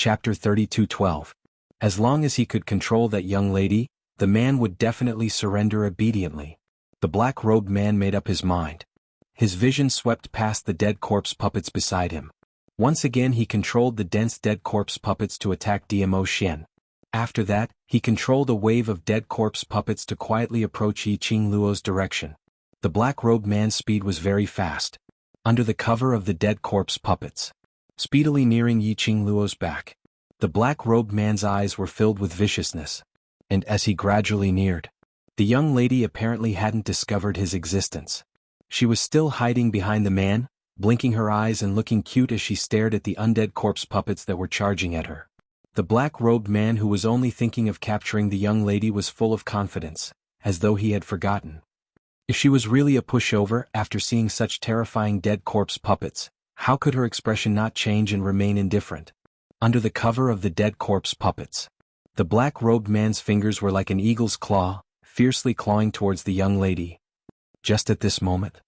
Chapter 32:12. As long as he could control that young lady, the man would definitely surrender obediently. The black-robed man made up his mind. His vision swept past the dead corpse puppets beside him. Once again he controlled the dense dead corpse puppets to attack Dmo Xian. After that, he controlled a wave of dead corpse puppets to quietly approach Yiqing Luo's direction. The black-robed man's speed was very fast. Under the cover of the dead corpse puppets, speedily nearing Yiqing Luo's back. The black-robed man's eyes were filled with viciousness. And as he gradually neared, the young lady apparently hadn't discovered his existence. She was still hiding behind the man, blinking her eyes and looking cute as she stared at the undead corpse puppets that were charging at her. The black-robed man who was only thinking of capturing the young lady was full of confidence, as though he had forgotten. If she was really a pushover after seeing such terrifying dead corpse puppets, how could her expression not change and remain indifferent? Under the cover of the dead corpse puppets, the black-robed man's fingers were like an eagle's claw, fiercely clawing towards the young lady. Just at this moment,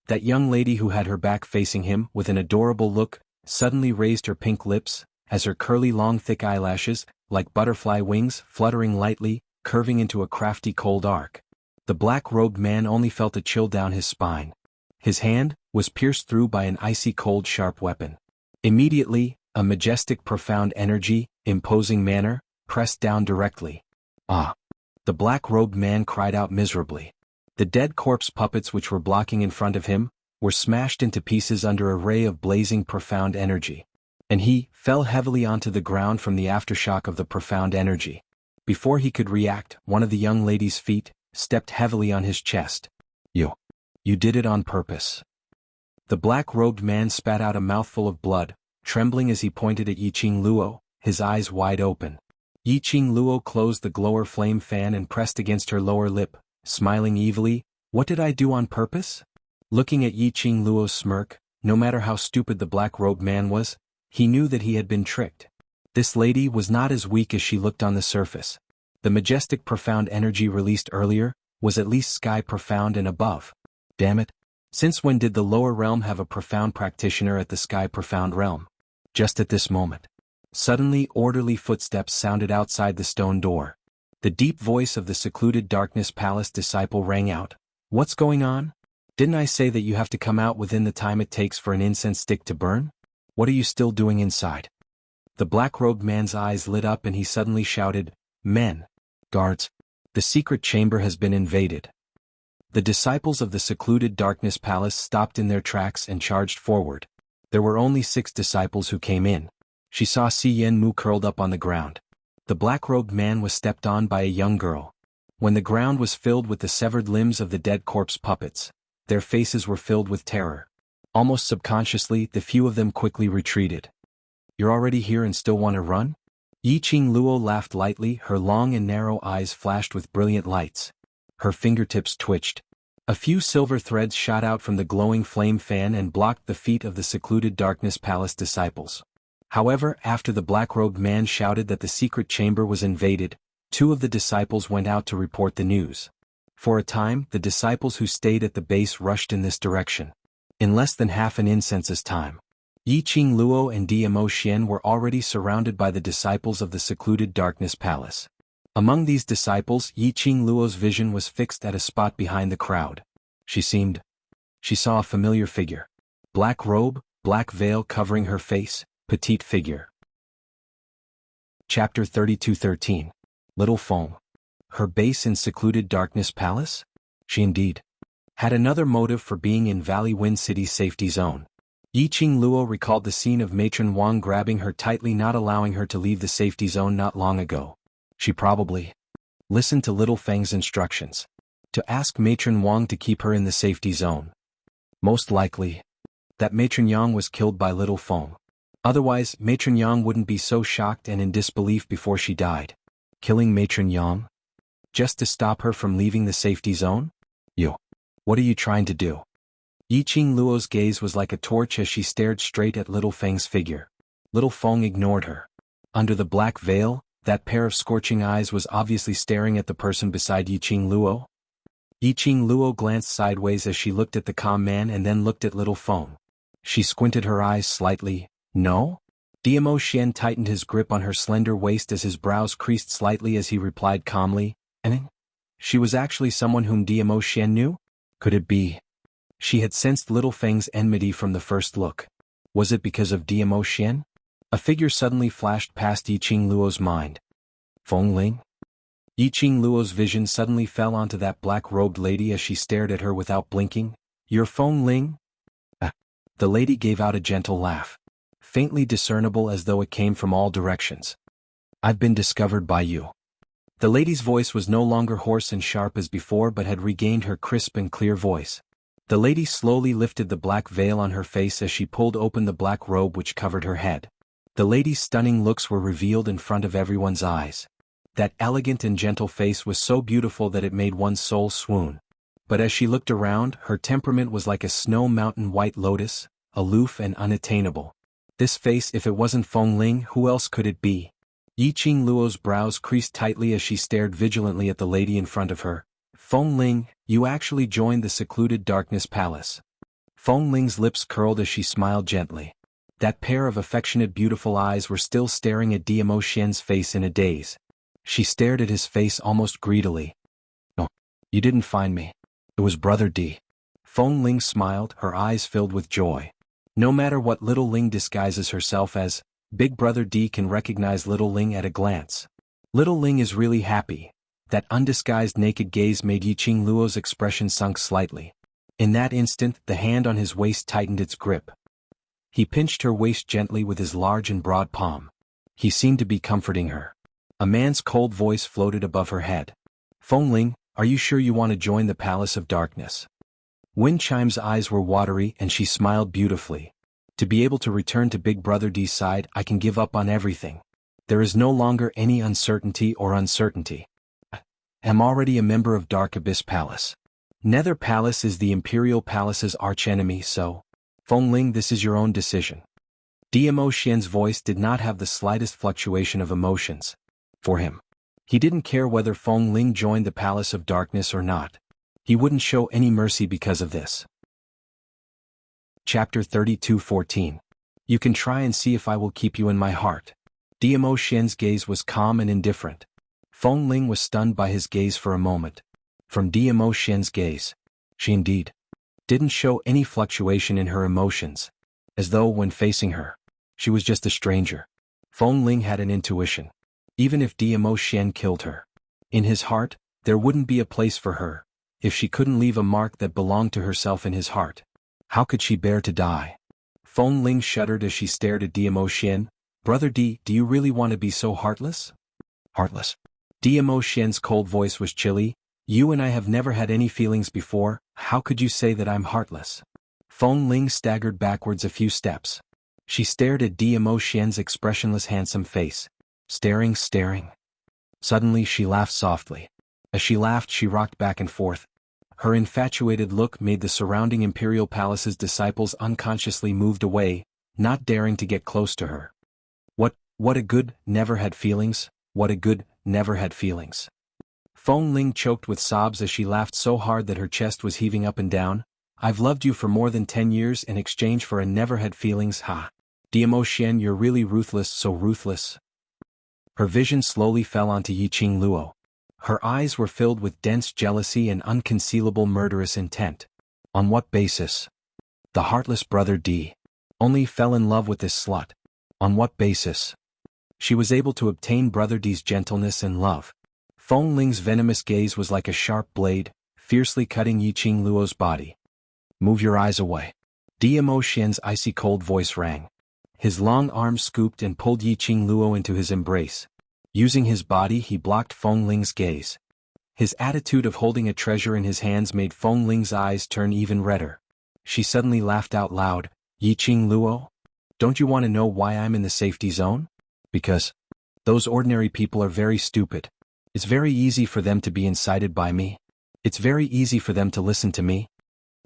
that young lady who had her back facing him with an adorable look, suddenly raised her pink lips, as her curly long thick eyelashes, like butterfly wings, fluttering lightly, curving into a crafty cold arc. The black-robed man only felt a chill down his spine. His hand was pierced through by an icy cold sharp weapon. Immediately, a majestic profound energy, imposing manner, pressed down directly. Ah! The black-robed man cried out miserably. The dead corpse puppets which were blocking in front of him, were smashed into pieces under a ray of blazing profound energy. And he fell heavily onto the ground from the aftershock of the profound energy. Before he could react, one of the young lady's feet stepped heavily on his chest. You did it on purpose. The black-robed man spat out a mouthful of blood, trembling as he pointed at Yiqing Luo, his eyes wide open. Yiqing Luo closed the glower flame fan and pressed against her lower lip, smiling evilly. What did I do on purpose? Looking at Yiqing Luo's smirk, no matter how stupid the black-robed man was, he knew that he had been tricked. This lady was not as weak as she looked on the surface. The majestic profound energy released earlier was at least sky profound and above. Damn it. Since when did the lower realm have a profound practitioner at the sky profound realm? Just at this moment. Suddenly orderly footsteps sounded outside the stone door. The deep voice of the secluded darkness palace disciple rang out. What's going on? Didn't I say that you have to come out within the time it takes for an incense stick to burn? What are you still doing inside? The black-robed man's eyes lit up and he suddenly shouted, Men! Guards! The secret chamber has been invaded. The disciples of the secluded darkness palace stopped in their tracks and charged forward. There were only 6 disciples who came in. She saw Yen Mu curled up on the ground. The black-robed man was stepped on by a young girl. When the ground was filled with the severed limbs of the dead corpse puppets, their faces were filled with terror. Almost subconsciously, the few of them quickly retreated. You're already here and still want to run? Yiqing Luo laughed lightly, her long and narrow eyes flashed with brilliant lights. Her fingertips twitched. A few silver threads shot out from the glowing flame fan and blocked the feet of the secluded darkness palace disciples. However, after the black-robed man shouted that the secret chamber was invaded, 2 of the disciples went out to report the news. For a time, the disciples who stayed at the base rushed in this direction. In less than half an incense's time, Yiqing Luo and Dmo Xian were already surrounded by the disciples of the secluded darkness palace. Among these disciples, Yiqing Luo's vision was fixed at a spot behind the crowd. She saw a familiar figure. Black robe, black veil covering her face, petite figure. Chapter 32:13. Little Feng. Her base in secluded darkness palace? She indeed had another motive for being in Valley Wind City's safety zone. Yiqing Luo recalled the scene of Matron Wang grabbing her tightly, not allowing her to leave the safety zone not long ago. She probably listened to Little Feng's instructions to ask Matron Wang to keep her in the safety zone. Most likely, that Matron Yang was killed by Little Feng. Otherwise, Matron Yang wouldn't be so shocked and in disbelief before she died. Killing Matron Yang? Just to stop her from leaving the safety zone? What are you trying to do? Yiqing Luo's gaze was like a torch as she stared straight at Little Feng's figure. Little Feng ignored her. Under the black veil, that pair of scorching eyes was obviously staring at the person beside Yiqing Luo. Yiqing Luo glanced sideways as she looked at the calm man and then looked at Little Feng. She squinted her eyes slightly. No? Diamo Xian tightened his grip on her slender waist as his brows creased slightly as he replied calmly, "And she was actually someone whom Diamo Xian knew? Could it be?" She had sensed Little Feng's enmity from the first look. Was it because of Diamo Xian? A figure suddenly flashed past Yiqing Luo's mind. Feng Ling? Yiqing Luo's vision suddenly fell onto that black-robed lady as she stared at her without blinking. "You're Feng Ling?" The lady gave out a gentle laugh, faintly discernible as though it came from all directions. "I've been discovered by you." The lady's voice was no longer hoarse and sharp as before but had regained her crisp and clear voice. The lady slowly lifted the black veil on her face as she pulled open the black robe which covered her head. The lady's stunning looks were revealed in front of everyone's eyes. That elegant and gentle face was so beautiful that it made one's soul swoon. But as she looked around, her temperament was like a snow mountain white lotus, aloof and unattainable. This face, if it wasn't Feng Ling, who else could it be? Yiqing Luo's brows creased tightly as she stared vigilantly at the lady in front of her. "Feng Ling, you actually joined the secluded darkness palace." Feng Ling's lips curled as she smiled gently. That pair of affectionate beautiful eyes were still staring at Diamo Xian's face in a daze. She stared at his face almost greedily. "No, you didn't find me. It was Brother D." Feng Ling smiled, her eyes filled with joy. No matter what Little Ling disguises herself as, Big Brother D can recognize Little Ling at a glance. Little Ling is really happy. That undisguised naked gaze made Yiqing Luo's expression sunk slightly. In that instant, the hand on his waist tightened its grip. He pinched her waist gently with his large and broad palm. He seemed to be comforting her. A man's cold voice floated above her head. "Feng Ling, are you sure you want to join the Palace of Darkness?" Wind Chime's eyes were watery and she smiled beautifully. "To be able to return to Big Brother D's side, I can give up on everything. There is no longer any uncertainty. I'm already a member of Dark Abyss Palace. Nether Palace is the Imperial Palace's archenemy, so, Feng Ling, this is your own decision." Diamo Xian's voice did not have the slightest fluctuation of emotions. For him, he didn't care whether Feng Ling joined the Palace of Darkness or not. He wouldn't show any mercy because of this. Chapter 32:14. You can try and see if I will keep you in my heart. Diamo Xian's gaze was calm and indifferent. Feng Ling was stunned by his gaze for a moment. From Diamo Xian's gaze, she indeed didn't show any fluctuation in her emotions, as though when facing her, she was just a stranger. Feng Ling had an intuition. Even if Diamo Xian killed her, in his heart, there wouldn't be a place for her. If she couldn't leave a mark that belonged to herself in his heart, how could she bear to die? Feng Ling shuddered as she stared at Diamo Xian. "Brother D, do you really want to be so heartless?" "Heartless?" Diamo Xian's cold voice was chilly. "You and I have never had any feelings before, how could you say that I'm heartless?" Feng Ling staggered backwards a few steps. She stared at Diamo Xian's expressionless handsome face. Staring. Suddenly she laughed softly. As she laughed she rocked back and forth. Her infatuated look made the surrounding Imperial Palace's disciples unconsciously moved away, not daring to get close to her. What a good, never had feelings, what a good, never had feelings. Feng Ling choked with sobs as she laughed so hard that her chest was heaving up and down. "I've loved you for more than 10 years in exchange for a never had feelings, ha. Diamo Xian, you're really ruthless, so ruthless." Her vision slowly fell onto Yiqing Luo. Her eyes were filled with dense jealousy and unconcealable murderous intent. On what basis? The heartless Brother D only fell in love with this slut. On what basis? She was able to obtain Brother D's gentleness and love. Feng Ling's venomous gaze was like a sharp blade, fiercely cutting Yiqing Luo's body. "Move your eyes away." Diamo Xian's icy cold voice rang. His long arms scooped and pulled Yiqing Luo into his embrace. Using his body he blocked Feng Ling's gaze. His attitude of holding a treasure in his hands made Feng Ling's eyes turn even redder. She suddenly laughed out loud. "Yiqing Luo? Don't you want to know why I'm in the safety zone? Because those ordinary people are very stupid. It's very easy for them to be incited by me. It's very easy for them to listen to me."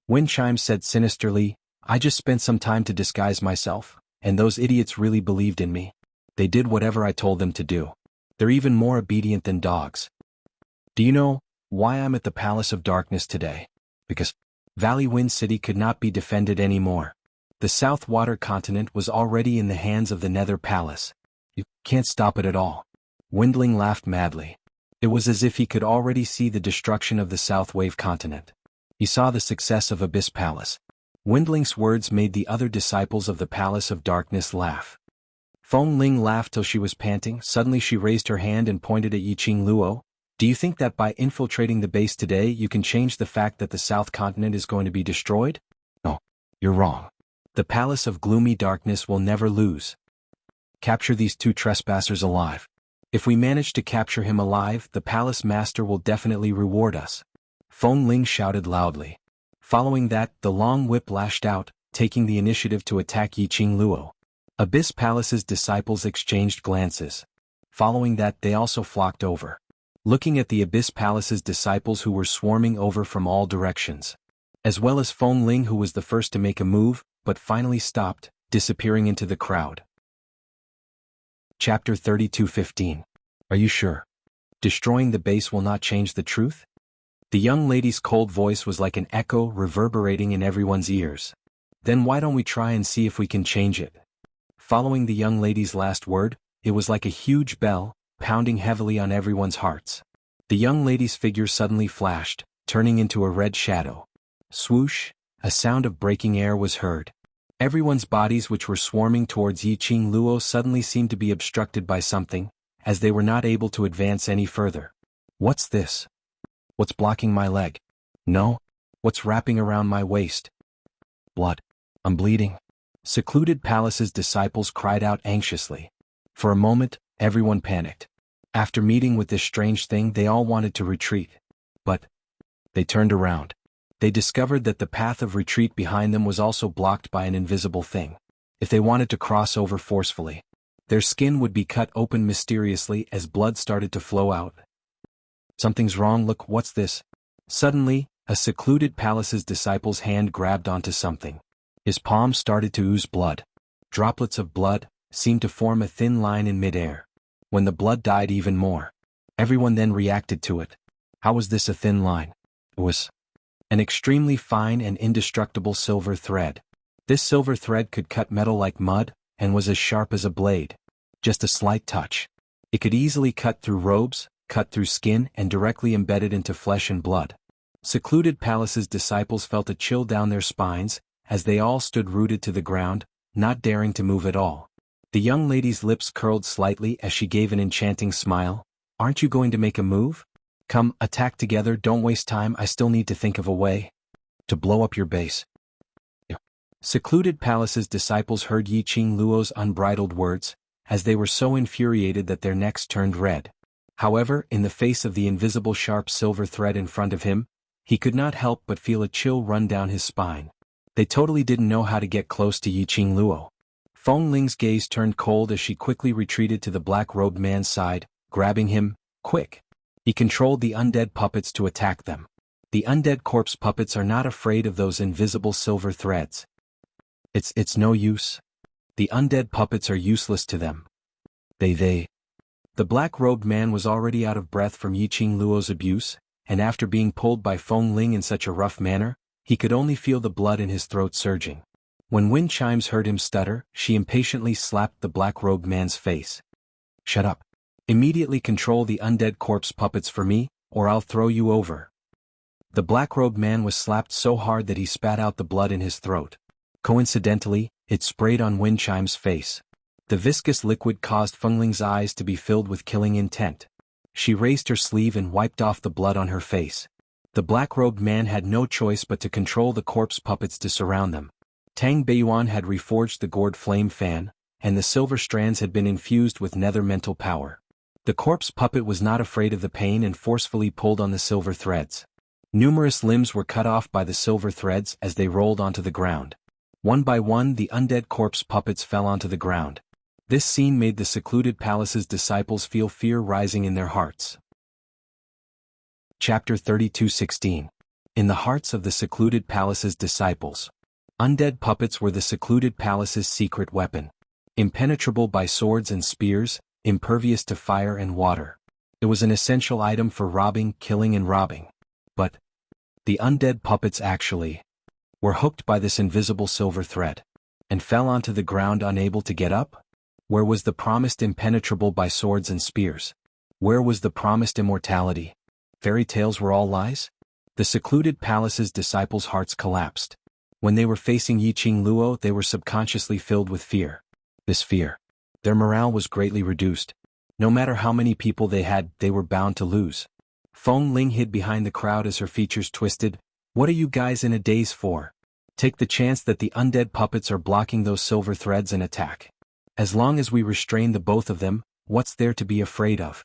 Wind Chime said sinisterly, "I just spent some time to disguise myself, and those idiots really believed in me. They did whatever I told them to do. They're even more obedient than dogs. Do you know why I'm at the Palace of Darkness today? Because Valley Wind City could not be defended anymore. The South Water Continent was already in the hands of the Nether Palace. You can't stop it at all. Windling laughed madly. It was as if he could already see the destruction of the South Wave Continent. He saw the success of Abyss Palace. Windling's words made the other disciples of the Palace of Darkness laugh. Feng Ling laughed till she was panting. Suddenly she raised her hand and pointed at Yiqing Luo. Do you think that by infiltrating the base today you can change the fact that the South Continent is going to be destroyed? No, you're wrong. The Palace of Gloomy Darkness will never lose. Capture these 2 trespassers alive. If we manage to capture him alive, the Palace Master will definitely reward us. Feng Ling shouted loudly. Following that, the long whip lashed out, taking the initiative to attack Yiqing Luo. Abyss Palace's disciples exchanged glances. Following that, they also flocked over, looking at the Abyss Palace's disciples who were swarming over from all directions, as well as Feng Ling, who was the first to make a move, but finally stopped, disappearing into the crowd. Chapter 32:15. Are you sure? Destroying the base will not change the truth? The young lady's cold voice was like an echo reverberating in everyone's ears. Then why don't we try and see if we can change it? Following the young lady's last word, it was like a huge bell, pounding heavily on everyone's hearts. The young lady's figure suddenly flashed, turning into a red shadow. Swoosh, a sound of breaking air was heard. Everyone's bodies which were swarming towards Yiqing Luo suddenly seemed to be obstructed by something, as they were not able to advance any further. What's this? What's blocking my leg? No. What's wrapping around my waist? Blood. I'm bleeding. Secluded Palace's disciples cried out anxiously. For a moment, everyone panicked. After meeting with this strange thing, they all wanted to retreat. But they turned around. They discovered that the path of retreat behind them was also blocked by an invisible thing. If they wanted to cross over forcefully, their skin would be cut open mysteriously as blood started to flow out. Something's wrong. Look, what's this? Suddenly, a secluded Palace's disciple's hand grabbed onto something. His palm started to ooze blood. Droplets of blood seemed to form a thin line in midair. When the blood died even more, everyone then reacted to it. How was this a thin line? It was an extremely fine and indestructible silver thread. This silver thread could cut metal like mud, and was as sharp as a blade. Just a slight touch. It could easily cut through robes, cut through skin, and directly embedded into flesh and blood. Secluded Palace's disciples felt a chill down their spines, as they all stood rooted to the ground, not daring to move at all. The young lady's lips curled slightly as she gave an enchanting smile. Aren't you going to make a move? Come, attack together, don't waste time, I still need to think of a way to blow up your base. Secluded Palace's disciples heard Yiqing Luo's unbridled words, as they were so infuriated that their necks turned red. However, in the face of the invisible sharp silver thread in front of him, he could not help but feel a chill run down his spine. They totally didn't know how to get close to Yiqing Luo. Feng Ling's gaze turned cold as she quickly retreated to the black-robed man's side, grabbing him. Quick! He controlled the undead puppets to attack them. The undead corpse puppets are not afraid of those invisible silver threads. It's no use. The undead puppets are useless to them. The black-robed man was already out of breath from Yiqing Luo's abuse, and after being pulled by Feng Ling in such a rough manner, he could only feel the blood in his throat surging. When Wind Chimes heard him stutter, she impatiently slapped the black-robed man's face. Shut up. Immediately control the undead corpse puppets for me, or I'll throw you over. The black-robed man was slapped so hard that he spat out the blood in his throat. Coincidentally, it sprayed on Wind Chime's face. The viscous liquid caused Feng Ling's eyes to be filled with killing intent. She raised her sleeve and wiped off the blood on her face. The black-robed man had no choice but to control the corpse puppets to surround them. Tang Beiyuan had reforged the gourd flame fan, and the silver strands had been infused with nether mental power. The corpse puppet was not afraid of the pain and forcefully pulled on the silver threads. Numerous limbs were cut off by the silver threads as they rolled onto the ground. One by one, the undead corpse puppets fell onto the ground. This scene made the secluded palace's disciples feel fear rising in their hearts. Chapter 32:16. In the hearts of the secluded palace's disciples. Undead puppets were the secluded palace's secret weapon. Impenetrable by swords and spears, impervious to fire and water. It was an essential item for robbing, killing and robbing. But the undead puppets actually were hooked by this invisible silver thread. and fell onto the ground unable to get up? Where was the promised impenetrable by swords and spears? Where was the promised immortality? Fairy tales were all lies? The secluded palace's disciples' hearts collapsed. When they were facing Yiqing Luo, they were subconsciously filled with fear. This fear. Their morale was greatly reduced. No matter how many people they had, they were bound to lose. Feng Ling hid behind the crowd as her features twisted. What are you guys in a daze for? Take the chance that the undead puppets are blocking those silver threads and attack. As long as we restrain the both of them, what's there to be afraid of?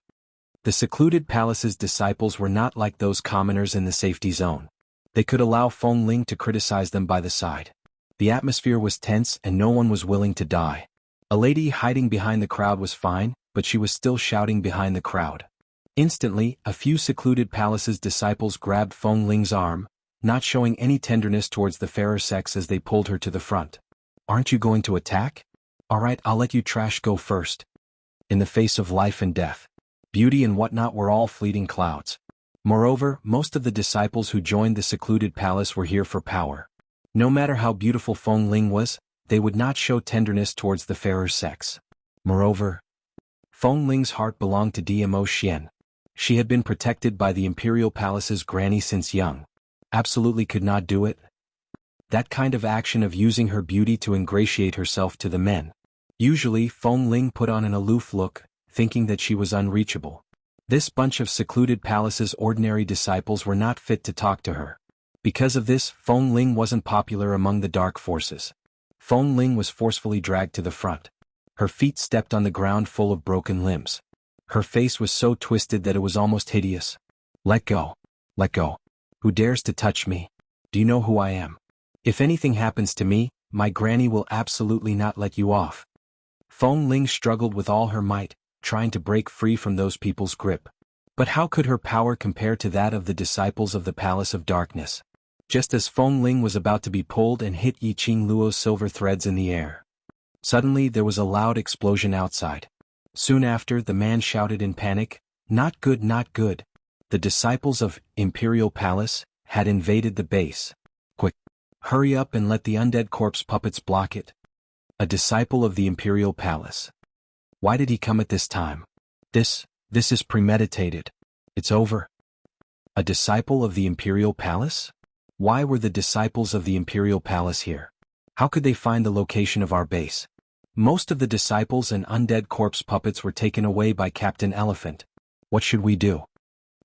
The secluded palace's disciples were not like those commoners in the safety zone. They could allow Feng Ling to criticize them by the side. The atmosphere was tense and no one was willing to die. A lady hiding behind the crowd was fine, but she was still shouting behind the crowd. Instantly, a few secluded palace's disciples grabbed Feng Ling's arm, not showing any tenderness towards the fairer sex as they pulled her to the front. Aren't you going to attack? Alright, I'll let you trash go first. In the face of life and death, beauty and whatnot were all fleeting clouds. Moreover, most of the disciples who joined the secluded palace were here for power. No matter how beautiful Feng Ling was, they would not show tenderness towards the fairer sex. Moreover, Feng Ling's heart belonged to Dmo Xian. She had been protected by the imperial palace's granny since young. Absolutely could not do it. That kind of action of using her beauty to ingratiate herself to the men. Usually, Feng Ling put on an aloof look, thinking that she was unreachable. This bunch of secluded palace's ordinary disciples were not fit to talk to her. Because of this, Feng Ling wasn't popular among the dark forces. Feng Ling was forcefully dragged to the front. Her feet stepped on the ground full of broken limbs. Her face was so twisted that it was almost hideous. Let go. Let go. Who dares to touch me? Do you know who I am? If anything happens to me, my granny will absolutely not let you off. Feng Ling struggled with all her might, trying to break free from those people's grip. But how could her power compare to that of the disciples of the Palace of Darkness? Just as Feng Ling was about to be pulled and hit Yiqing Luo's silver threads in the air, suddenly there was a loud explosion outside. Soon after, the man shouted in panic, "Not good, not good. The disciples of Imperial Palace had invaded the base. Quick, hurry up and let the undead corpse puppets block it." A disciple of the Imperial Palace. Why did he come at this time? This is premeditated. It's over. A disciple of the Imperial Palace? Why were the disciples of the Imperial Palace here? How could they find the location of our base? Most of the disciples and undead corpse puppets were taken away by Captain Elephant. What should we do?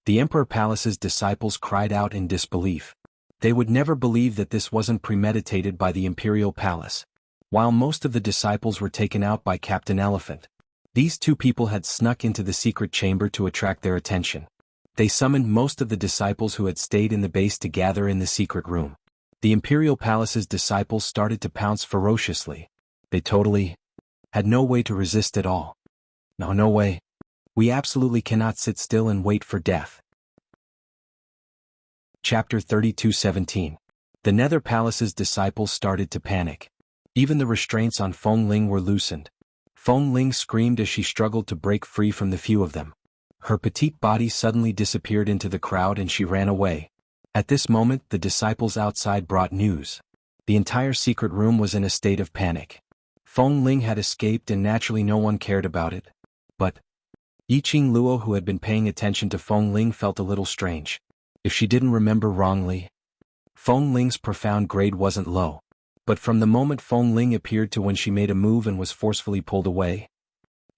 The Emperor Palace's disciples cried out in disbelief. They would never believe that this wasn't premeditated by the Imperial Palace. While most of the disciples were taken out by Captain Elephant, these two people had snuck into the secret chamber to attract their attention. They summoned most of the disciples who had stayed in the base to gather in the secret room. The Imperial Palace's disciples started to pounce ferociously. They totally had no way to resist at all. No way. We absolutely cannot sit still and wait for death. Chapter 32:17. The Nether Palace's disciples started to panic. Even the restraints on Feng Ling were loosened. Feng Ling screamed as she struggled to break free from the few of them. Her petite body suddenly disappeared into the crowd and she ran away. At this moment, the disciples outside brought news. The entire secret room was in a state of panic. Feng Ling had escaped and naturally no one cared about it. But Yiqing Luo, who had been paying attention to Feng Ling, felt a little strange. If she didn't remember wrongly, Feng Ling's profound grade wasn't low. But from the moment Feng Ling appeared to when she made a move and was forcefully pulled away,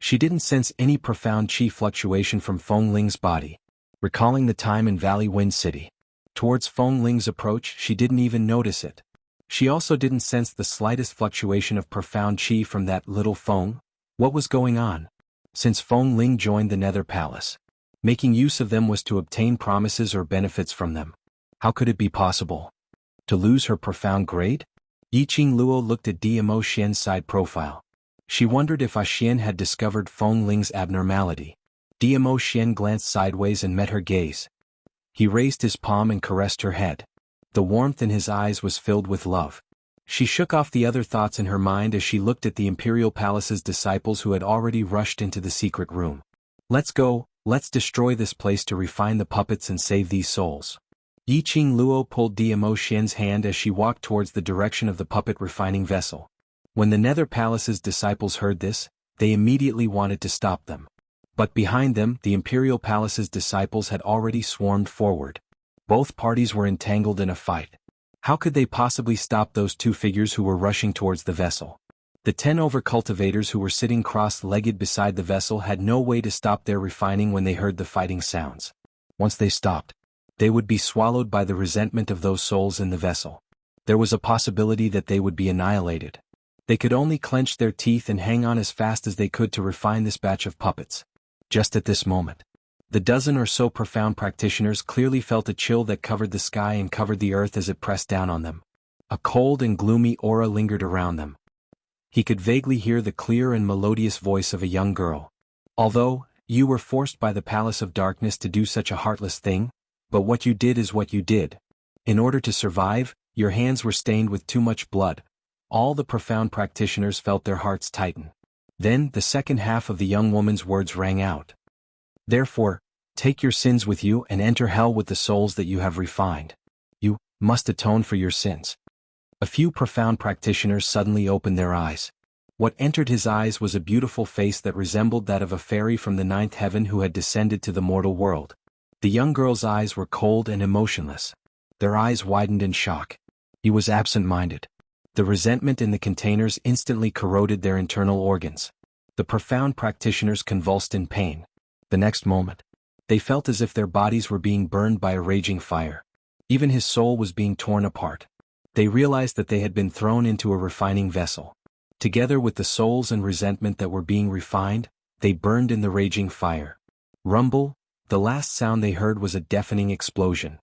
she didn't sense any profound chi fluctuation from Feng Ling's body. Recalling the time in Valley Wind City, towards Feng Ling's approach, she didn't even notice it. She also didn't sense the slightest fluctuation of profound chi from that little Feng. What was going on? Since Feng Ling joined the Nether Palace, making use of them was to obtain promises or benefits from them. How could it be possible to lose her profound grade? Yiqing Luo looked at Dmo Xian's side profile. She wondered if Xian had discovered Feng Ling's abnormality. Dmo Xian glanced sideways and met her gaze. He raised his palm and caressed her head. The warmth in his eyes was filled with love. She shook off the other thoughts in her mind as she looked at the Imperial Palace's disciples who had already rushed into the secret room. Let's go, let's destroy this place to refine the puppets and save these souls. Yiqing Luo pulled Dmo Xian's hand as she walked towards the direction of the puppet refining vessel. When the Nether Palace's disciples heard this, they immediately wanted to stop them. But behind them, the Imperial Palace's disciples had already swarmed forward. Both parties were entangled in a fight. How could they possibly stop those two figures who were rushing towards the vessel? The 10 cultivators who were sitting cross-legged beside the vessel had no way to stop their refining when they heard the fighting sounds. Once they stopped, they would be swallowed by the resentment of those souls in the vessel. There was a possibility that they would be annihilated. They could only clench their teeth and hang on as fast as they could to refine this batch of puppets. Just at this moment, the dozen or so profound practitioners clearly felt a chill that covered the sky and covered the earth as it pressed down on them. A cold and gloomy aura lingered around them. He could vaguely hear the clear and melodious voice of a young girl. Although, you were forced by the Palace of Darkness to do such a heartless thing, but what you did is what you did. In order to survive, your hands were stained with too much blood. All the profound practitioners felt their hearts tighten. Then the second half of the young woman's words rang out. Therefore, take your sins with you and enter hell with the souls that you have refined. You must atone for your sins. A few profound practitioners suddenly opened their eyes. What entered his eyes was a beautiful face that resembled that of a fairy from the ninth heaven who had descended to the mortal world. The young girl's eyes were cold and emotionless. Their eyes widened in shock. He was absent-minded. The resentment in the containers instantly corroded their internal organs. The profound practitioners convulsed in pain. The next moment, they felt as if their bodies were being burned by a raging fire. Even his soul was being torn apart. They realized that they had been thrown into a refining vessel. Together with the souls and resentment that were being refined, they burned in the raging fire. Rumble, the last sound they heard was a deafening explosion.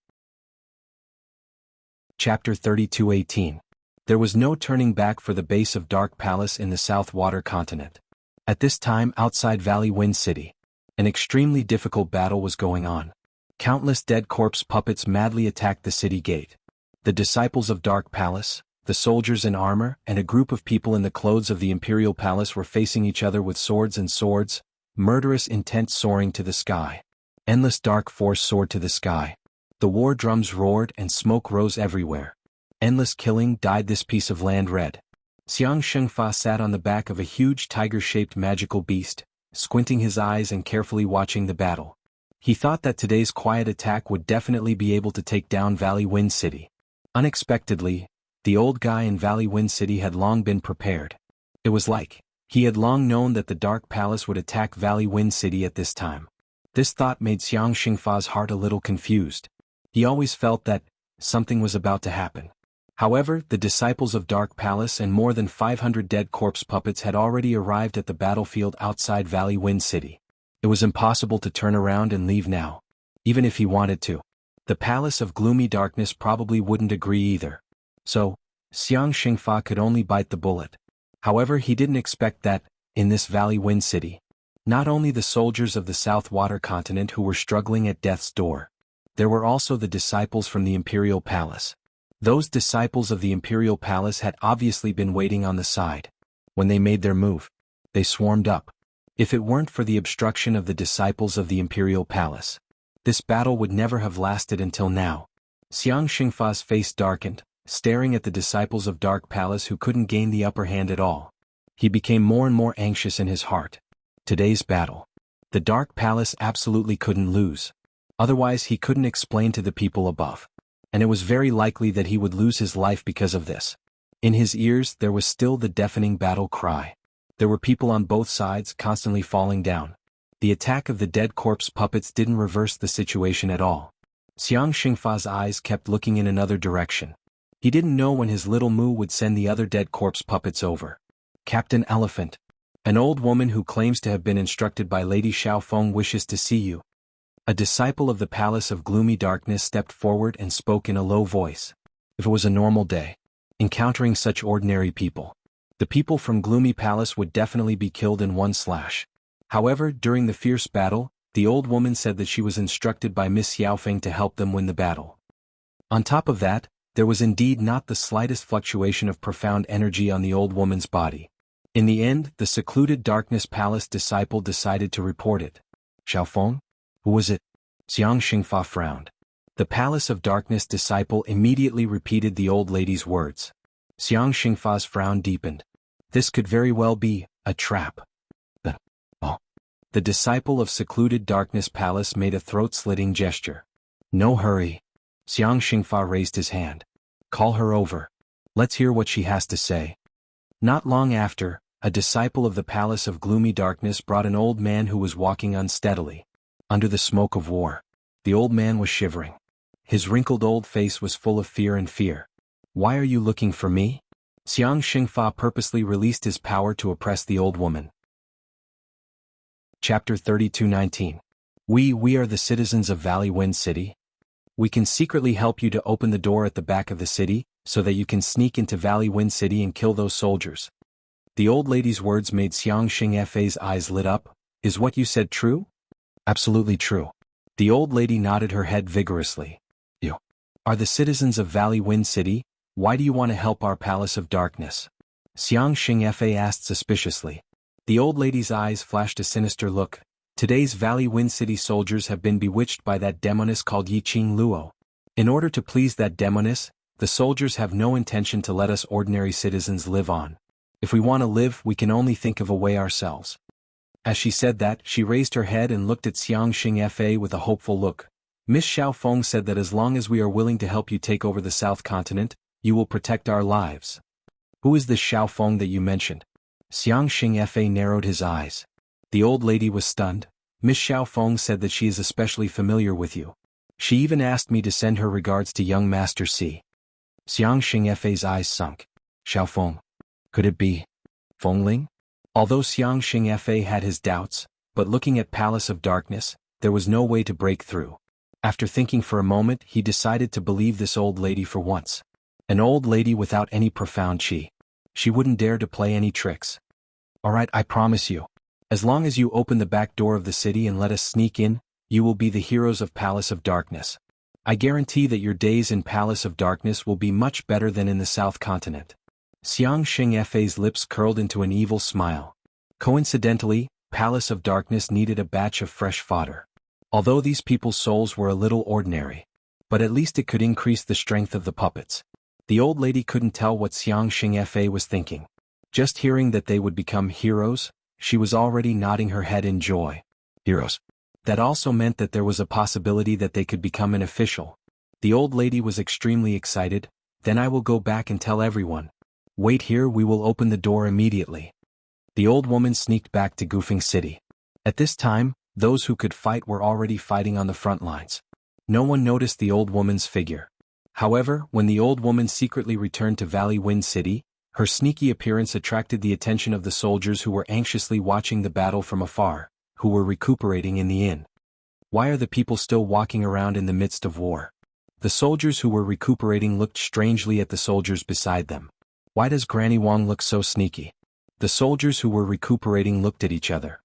Chapter 32:18. There was no turning back for the base of Dark Palace in the South Water Continent. At this time outside Valley Wind City, an extremely difficult battle was going on. Countless dead corpse puppets madly attacked the city gate. The disciples of Dark Palace, the soldiers in armor, and a group of people in the clothes of the Imperial Palace were facing each other with swords and swords, murderous intent soaring to the sky. Endless dark force soared to the sky. The war drums roared and smoke rose everywhere. Endless killing dyed this piece of land red. Xianxia sat on the back of a huge tiger-shaped magical beast, squinting his eyes and carefully watching the battle. He thought that today's quiet attack would definitely be able to take down Valley Wind City. Unexpectedly, the old guy in Valley Wind City had long been prepared. It was like he had long known that the Dark Palace would attack Valley Wind City at this time. This thought made Xianxia heart a little confused. He always felt that something was about to happen. However, the disciples of Dark Palace and more than 500 dead corpse puppets had already arrived at the battlefield outside Valley Wind City. It was impossible to turn around and leave now. Even if he wanted to. The Palace of Gloomy Darkness probably wouldn't agree either. So, Xianxia could only bite the bullet. However, he didn't expect that, in this Valley Wind City, not only the soldiers of the South Water Continent who were struggling at death's door, there were also the disciples from the Imperial Palace. Those disciples of the Imperial Palace had obviously been waiting on the side. When they made their move, they swarmed up. If it weren't for the obstruction of the disciples of the Imperial Palace, this battle would never have lasted until now. Xianxia's face darkened, staring at the disciples of Dark Palace who couldn't gain the upper hand at all. He became more and more anxious in his heart. Today's battle. The Dark Palace absolutely couldn't lose. Otherwise he couldn't explain to the people above. And it was very likely that he would lose his life because of this. In his ears there was still the deafening battle cry. There were people on both sides constantly falling down. The attack of the dead corpse puppets didn't reverse the situation at all. Xianxia's eyes kept looking in another direction. He didn't know when his little Mu would send the other dead corpse puppets over. Captain Elephant, an old woman who claims to have been instructed by Lady Xiaofeng, wishes to see you. A disciple of the Palace of Gloomy Darkness stepped forward and spoke in a low voice. If it was a normal day, encountering such ordinary people, the people from Gloomy Palace would definitely be killed in one slash. However, during the fierce battle, the old woman said that she was instructed by Miss Xiaofeng to help them win the battle. On top of that, there was indeed not the slightest fluctuation of profound energy on the old woman's body. In the end, the secluded Darkness Palace disciple decided to report it. Xiaofeng? Who was it? Xianxia frowned. The Palace of Darkness disciple immediately repeated the old lady's words. Xianxia's frown deepened. This could very well be a trap. Oh. The disciple of secluded darkness palace made a throat-slitting gesture. No hurry. Xianxia raised his hand. Call her over. Let's hear what she has to say. Not long after, a disciple of the palace of gloomy darkness brought an old man who was walking unsteadily. Under the smoke of war. The old man was shivering. His wrinkled old face was full of fear and fear. Why are you looking for me? Xianxia purposely released his power to oppress the old woman. Chapter 32:19. We are the citizens of Valley Wind City. We can secretly help you to open the door at the back of the city, so that you can sneak into Valley Wind City and kill those soldiers. The old lady's words made Xianxia's eyes lit up. Is what you said true? Absolutely true. The old lady nodded her head vigorously. You are the citizens of Valley Wind City. Why do you want to help our Palace of Darkness? Xianxia asked suspiciously. The old lady's eyes flashed a sinister look. Today's Valley Wind City soldiers have been bewitched by that demoness called Yiqing Luo. In order to please that demoness, the soldiers have no intention to let us ordinary citizens live on. If we want to live, we can only think of a way ourselves. As she said that, she raised her head and looked at Xianxia with a hopeful look. Miss Xiaofeng said that as long as we are willing to help you take over the South Continent, you will protect our lives. Who is this Xiaofeng that you mentioned? Xianxia narrowed his eyes. The old lady was stunned. Miss Xiaofeng said that she is especially familiar with you. She even asked me to send her regards to young Master C. Xianxia's eyes sunk. Xiaofeng. Could it be Fengling? Although Xianxia had his doubts, but looking at Palace of Darkness, there was no way to break through. After thinking for a moment, he decided to believe this old lady for once. An old lady without any profound chi. She wouldn't dare to play any tricks. Alright, I promise you. As long as you open the back door of the city and let us sneak in, you will be the heroes of Palace of Darkness. I guarantee that your days in Palace of Darkness will be much better than in the South Continent. Xianxia's lips curled into an evil smile. Coincidentally, Palace of Darkness needed a batch of fresh fodder. Although these people's souls were a little ordinary, but at least it could increase the strength of the puppets. The old lady couldn't tell what Xianxia was thinking. Just hearing that they would become heroes, she was already nodding her head in joy. Heroes. That also meant that there was a possibility that they could become an official. The old lady was extremely excited. Then I will go back and tell everyone. Wait here, we will open the door immediately. The old woman sneaked back to Gufeng City. At this time, those who could fight were already fighting on the front lines. No one noticed the old woman's figure. However, when the old woman secretly returned to Valley Wind City, her sneaky appearance attracted the attention of the soldiers who were anxiously watching the battle from afar, who were recuperating in the inn. Why are the people still walking around in the midst of war? The soldiers who were recuperating looked strangely at the soldiers beside them. Why does Granny Wang look so sneaky? The soldiers who were recuperating looked at each other.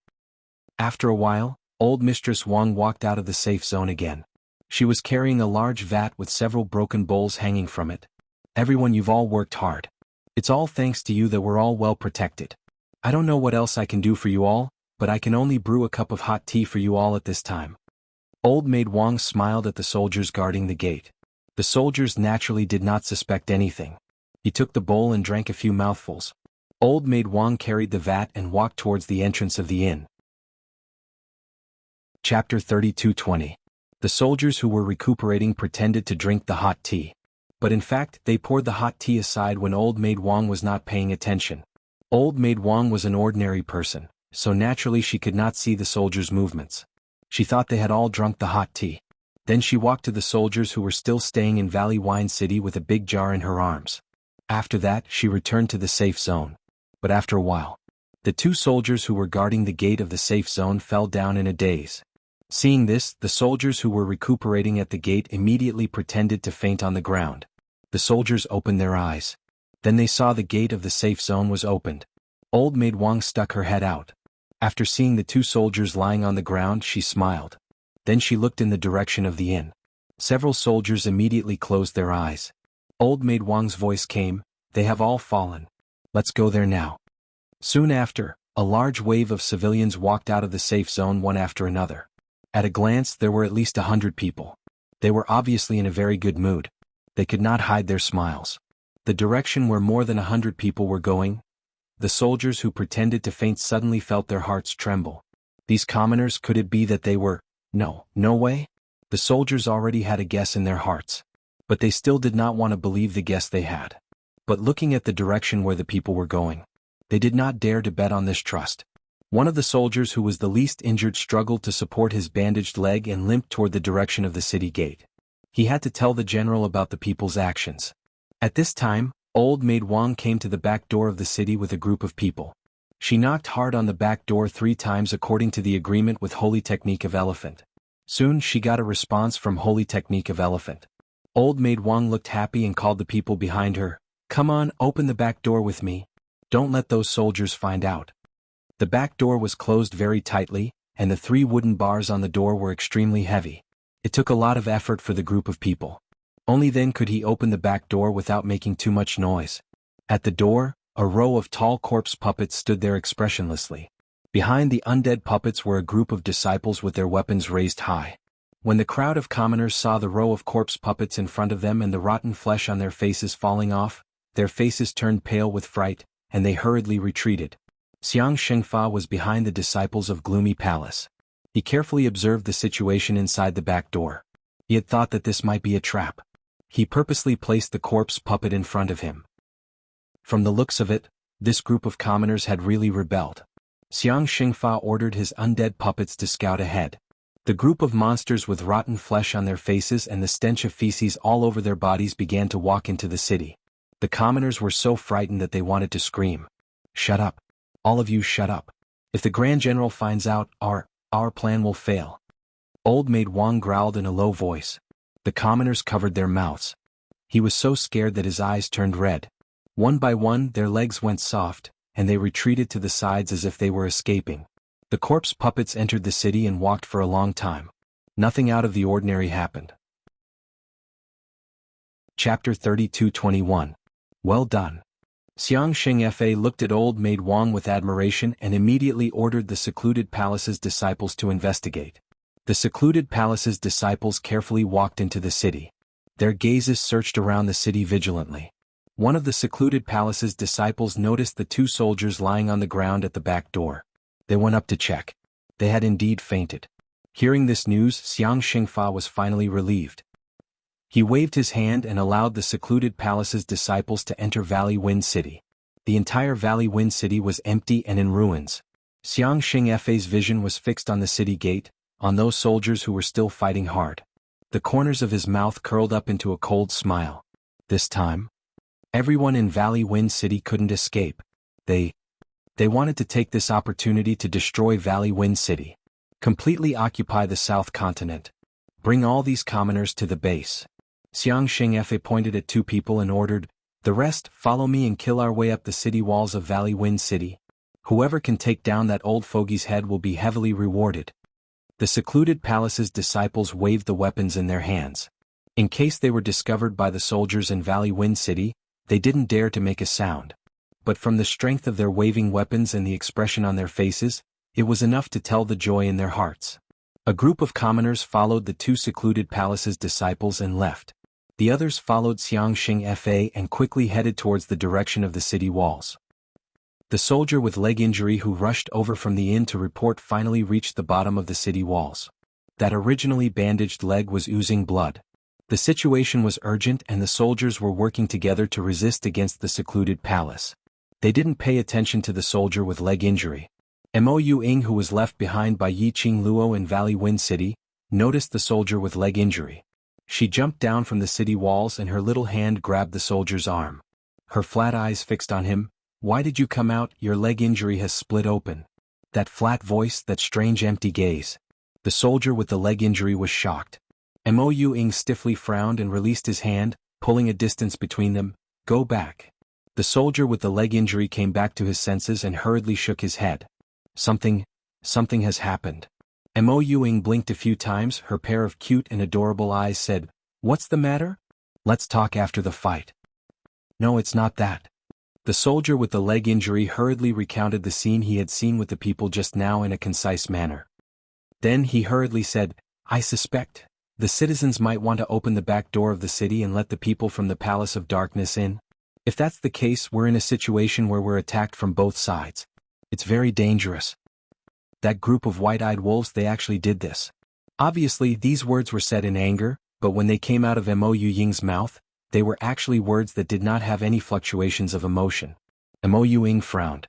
After a while, old Mistress Wang walked out of the safe zone again. She was carrying a large vat with several broken bowls hanging from it. Everyone, you've all worked hard. It's all thanks to you that we're all well protected. I don't know what else I can do for you all, but I can only brew a cup of hot tea for you all at this time. Old Maid Wang smiled at the soldiers guarding the gate. The soldiers naturally did not suspect anything. He took the bowl and drank a few mouthfuls. Old Maid Wang carried the vat and walked towards the entrance of the inn. Chapter 32:20. The soldiers who were recuperating pretended to drink the hot tea. But in fact, they poured the hot tea aside when Old Maid Wang was not paying attention. Old Maid Wang was an ordinary person, so naturally she could not see the soldiers' movements. She thought they had all drunk the hot tea. Then she walked to the soldiers who were still staying in Valley Wine City with a big jar in her arms. After that, she returned to the safe zone. But after a while, the two soldiers who were guarding the gate of the safe zone fell down in a daze. Seeing this, the soldiers who were recuperating at the gate immediately pretended to faint on the ground. The soldiers opened their eyes. Then they saw the gate of the safe zone was opened. Old Maid Wang stuck her head out. After seeing the two soldiers lying on the ground, she smiled. Then she looked in the direction of the inn. Several soldiers immediately closed their eyes. Old Maid Wang's voice came, "They have all fallen. Let's go there now." Soon after, a large wave of civilians walked out of the safe zone one after another. At a glance, there were at least 100 people. They were obviously in a very good mood. They could not hide their smiles. The direction where more than 100 people were going, the soldiers who pretended to faint suddenly felt their hearts tremble. These commoners, could it be that they were? No way? The soldiers already had a guess in their hearts. But they still did not want to believe the guess they had. But looking at the direction where the people were going, they did not dare to bet on this trust. One of the soldiers who was the least injured struggled to support his bandaged leg and limped toward the direction of the city gate. He had to tell the general about the people's actions. At this time, Old Maid Wang came to the back door of the city with a group of people. She knocked hard on the back door 3 times according to the agreement with Holy Technique of Elephant. Soon she got a response from Holy Technique of Elephant. Old Maid Wang looked happy and called the people behind her, "Come on, open the back door with me. Don't let those soldiers find out." The back door was closed very tightly, and the 3 wooden bars on the door were extremely heavy. It took a lot of effort for the group of people. Only then could he open the back door without making too much noise. At the door, a row of tall corpse puppets stood there expressionlessly. Behind the undead puppets were a group of disciples with their weapons raised high. When the crowd of commoners saw the row of corpse puppets in front of them and the rotten flesh on their faces falling off, their faces turned pale with fright, and they hurriedly retreated. Xianxia was behind the disciples of Gloomy Palace. He carefully observed the situation inside the back door. He had thought that this might be a trap. He purposely placed the corpse puppet in front of him. From the looks of it, this group of commoners had really rebelled. Xianxia ordered his undead puppets to scout ahead. The group of monsters with rotten flesh on their faces and the stench of feces all over their bodies began to walk into the city. The commoners were so frightened that they wanted to scream. "Shut up. All of you shut up. If the Grand General finds out, our plan will fail." Old Maid Wang growled in a low voice. The commoners covered their mouths. He was so scared that his eyes turned red. One by one their legs went soft, and they retreated to the sides as if they were escaping. The corpse puppets entered the city and walked for a long time. Nothing out of the ordinary happened. Chapter 32:21. Well done. Xianxia looked at Old Maid Wang with admiration and immediately ordered the secluded palace's disciples to investigate. The secluded palace's disciples carefully walked into the city. Their gazes searched around the city vigilantly. One of the secluded palace's disciples noticed the 2 soldiers lying on the ground at the back door. They went up to check. They had indeed fainted. Hearing this news, Xianxia was finally relieved. He waved his hand and allowed the secluded palace's disciples to enter Valley Wind City. The entire Valley Wind City was empty and in ruins. Xianxia's vision was fixed on the city gate, on those soldiers who were still fighting hard. The corners of his mouth curled up into a cold smile. This time, everyone in Valley Wind City couldn't escape. They wanted to take this opportunity to destroy Valley Wind City. Completely occupy the South Continent. Bring all these commoners to the base. Xianxia pointed at 2 people and ordered, "The rest, follow me and kill our way up the city walls of Valley Wind City. Whoever can take down that old fogey's head will be heavily rewarded." The secluded palace's disciples waved the weapons in their hands. In case they were discovered by the soldiers in Valley Wind City, they didn't dare to make a sound. But from the strength of their waving weapons and the expression on their faces, it was enough to tell the joy in their hearts. A group of commoners followed the 2 secluded palace's disciples and left. The others followed Xianxia and quickly headed towards the direction of the city walls. The soldier with leg injury who rushed over from the inn to report finally reached the bottom of the city walls. That originally bandaged leg was oozing blood. The situation was urgent and the soldiers were working together to resist against the secluded palace. They didn't pay attention to the soldier with leg injury. Mo Ying, who was left behind by Yi Qing Luo in Valley Wind City, noticed the soldier with leg injury. She jumped down from the city walls and her little hand grabbed the soldier's arm. Her flat eyes fixed on him. "Why did you come out? Your leg injury has split open." That flat voice, that strange empty gaze. The soldier with the leg injury was shocked. Mo Ying stiffly frowned and released his hand, pulling a distance between them. "Go back." The soldier with the leg injury came back to his senses and hurriedly shook his head. Something has happened. Mo Ying blinked a few times, her pair of cute and adorable eyes said, "What's the matter? Let's talk after the fight." "No, it's not that." The soldier with the leg injury hurriedly recounted the scene he had seen with the people just now in a concise manner. Then he hurriedly said, "I suspect the citizens might want to open the back door of the city and let the people from the Palace of Darkness in." If that's the case, we're in a situation where we're attacked from both sides. It's very dangerous. That group of white-eyed wolves, they actually did this. Obviously, these words were said in anger, but when they came out of Mo Ying's mouth, they were actually words that did not have any fluctuations of emotion. Mo Ying frowned.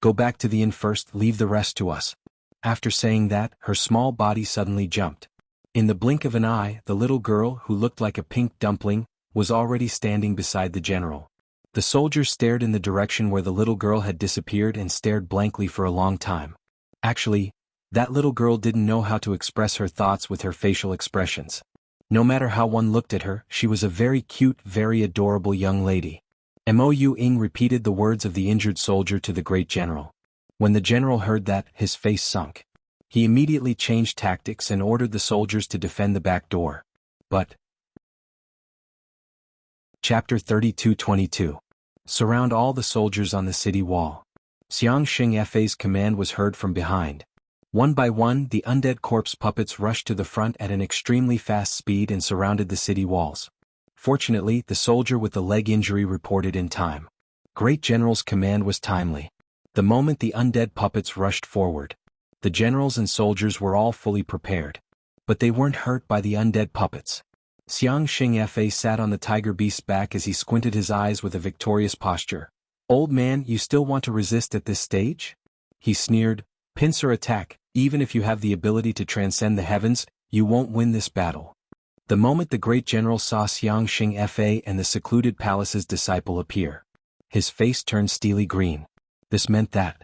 Go back to the inn first, leave the rest to us. After saying that, her small body suddenly jumped. In the blink of an eye, the little girl, who looked like a pink dumpling, was already standing beside the general. The soldiers stared in the direction where the little girl had disappeared and stared blankly for a long time. Actually, that little girl didn't know how to express her thoughts with her facial expressions. No matter how one looked at her, she was a very cute, very adorable young lady. Mo Ying repeated the words of the injured soldier to the great general. When the general heard that, his face sunk. He immediately changed tactics and ordered the soldiers to defend the back door. But Chapter 32:22. Surround all the soldiers on the city wall. Xianxia's command was heard from behind. One by one, the undead corpse puppets rushed to the front at an extremely fast speed and surrounded the city walls. Fortunately, the soldier with the leg injury reported in time. Great General's command was timely. The moment the undead puppets rushed forward, the generals and soldiers were all fully prepared. But they weren't hurt by the undead puppets. Xianxia sat on the tiger beast's back as he squinted his eyes with a victorious posture. Old man, you still want to resist at this stage? He sneered. Pincer attack, even if you have the ability to transcend the heavens, you won't win this battle. The moment the great general saw Xianxia and the secluded palace's disciple appear, his face turned steely green. This meant that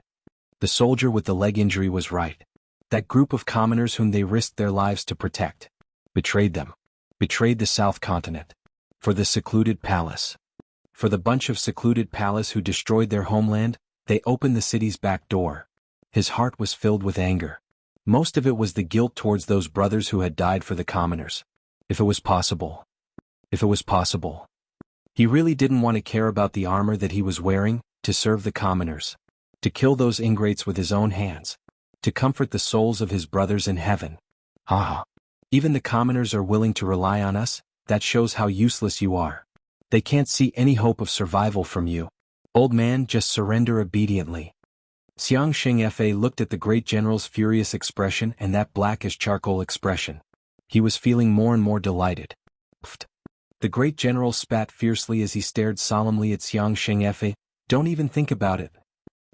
the soldier with the leg injury was right. That group of commoners whom they risked their lives to protect betrayed them. Betrayed the South Continent. For the secluded palace. For the bunch of secluded palace who destroyed their homeland, they opened the city's back door. His heart was filled with anger. Most of it was the guilt towards those brothers who had died for the commoners. If it was possible. If it was possible. He really didn't want to care about the armor that he was wearing, to serve the commoners. To kill those ingrates with his own hands. To comfort the souls of his brothers in heaven. Ah. Even the commoners are willing to rely on us, that shows how useless you are. They can't see any hope of survival from you. Old man, just surrender obediently. Xianxia looked at the great general's furious expression and that black as charcoal expression. He was feeling more and more delighted. Pfft. The great general spat fiercely as he stared solemnly at Xianxia. Don't even think about it.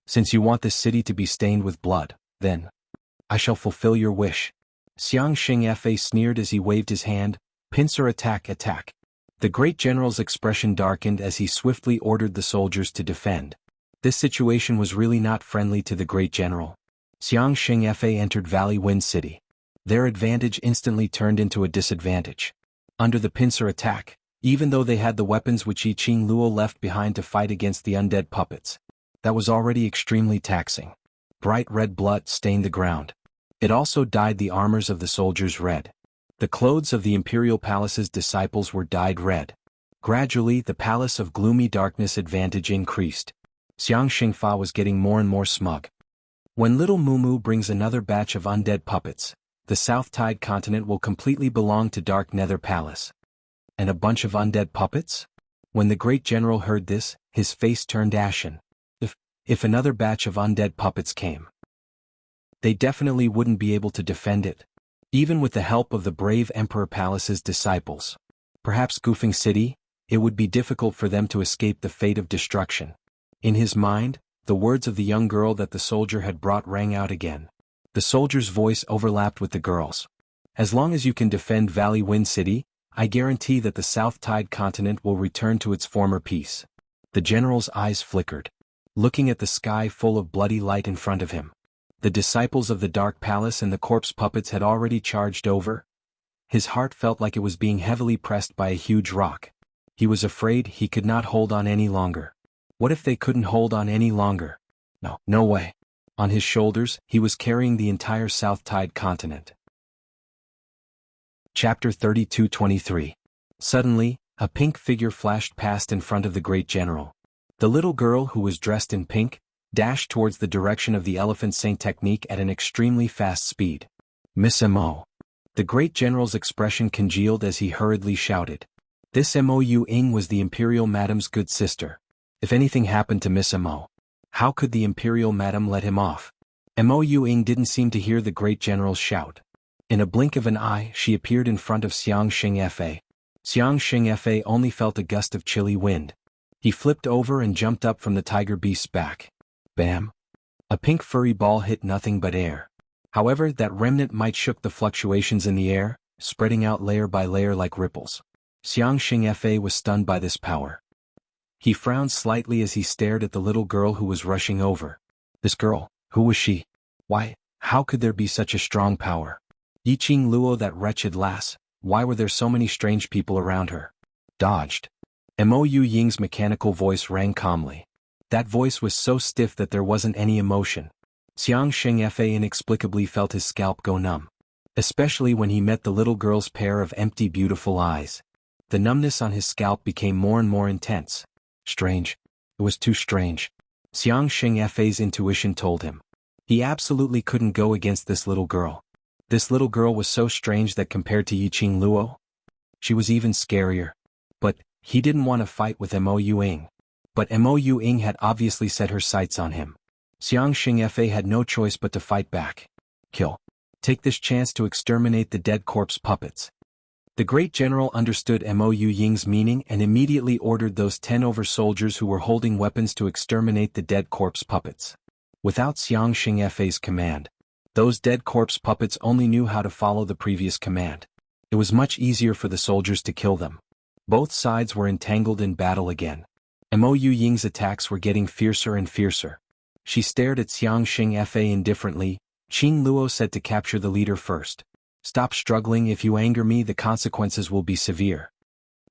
Since you want this city to be stained with blood, then I shall fulfill your wish. Xianxia sneered as he waved his hand. Pincer attack, attack. The great general's expression darkened as he swiftly ordered the soldiers to defend. This situation was really not friendly to the great general. Xianxia entered Valley Wind City. Their advantage instantly turned into a disadvantage. Under the pincer attack, even though they had the weapons which Yi Qing Luo left behind to fight against the undead puppets, that was already extremely taxing. Bright red blood stained the ground. It also dyed the armors of the soldiers red. The clothes of the imperial palace's disciples were dyed red. Gradually, the palace of gloomy darkness advantage increased. Xianxia was getting more and more smug. When little Mumu brings another batch of undead puppets, the South Tide continent will completely belong to Dark Nether Palace. And a bunch of undead puppets? When the great general heard this, his face turned ashen. If another batch of undead puppets came, they definitely wouldn't be able to defend it. Even with the help of the brave Emperor Palace's disciples. Perhaps Goofing City, it would be difficult for them to escape the fate of destruction. In his mind, the words of the young girl that the soldier had brought rang out again. The soldier's voice overlapped with the girl's. As long as you can defend Valley Wind City, I guarantee that the South Tide continent will return to its former peace. The general's eyes flickered, looking at the sky full of bloody light in front of him. The disciples of the Dark Palace and the corpse puppets had already charged over. His heart felt like it was being heavily pressed by a huge rock. He was afraid he could not hold on any longer. What if they couldn't hold on any longer? No way. On his shoulders, he was carrying the entire South Tide continent. Chapter 32:23. Suddenly, a pink figure flashed past in front of the great general. The little girl who was dressed in pink dashed towards the direction of the elephant saint technique at an extremely fast speed. Miss Mo. The great general's expression congealed as he hurriedly shouted. This Mo Ying was the imperial madam's good sister. If anything happened to Miss Mo, how could the imperial madam let him off? Mo Ying didn't seem to hear the great general's shout. In a blink of an eye, she appeared in front of Xianxia. Xianxia only felt a gust of chilly wind. He flipped over and jumped up from the tiger beast's back. Bam! A pink furry ball hit nothing but air. However, that remnant might shook the fluctuations in the air, spreading out layer by layer like ripples. Xianxia was stunned by this power. He frowned slightly as he stared at the little girl who was rushing over. This girl, who was she? Why, how could there be such a strong power? Yiqing Luo, that wretched lass, why were there so many strange people around her? Dodged. Mo Ying's mechanical voice rang calmly. That voice was so stiff that there wasn't any emotion. Xianxia inexplicably felt his scalp go numb. Especially when he met the little girl's pair of empty beautiful eyes. The numbness on his scalp became more and more intense. Strange. It was too strange. Xianxia's intuition told him. He absolutely couldn't go against this little girl. This little girl was so strange that compared to Yiqing Luo, she was even scarier. But he didn't want to fight with Mo Ying. But Mo Ying had obviously set her sights on him. Xianxia had no choice but to fight back. Kill. Take this chance to exterminate the dead corpse puppets. The great general understood Mo Ying's meaning and immediately ordered those 10 over soldiers who were holding weapons to exterminate the dead corpse puppets. Without Xianxia's command, those dead corpse puppets only knew how to follow the previous command. It was much easier for the soldiers to kill them. Both sides were entangled in battle again. Mo Ying's attacks were getting fiercer and fiercer. She stared at Xianxia indifferently. Qing Luo said to capture the leader first. Stop struggling. If you anger me, the consequences will be severe.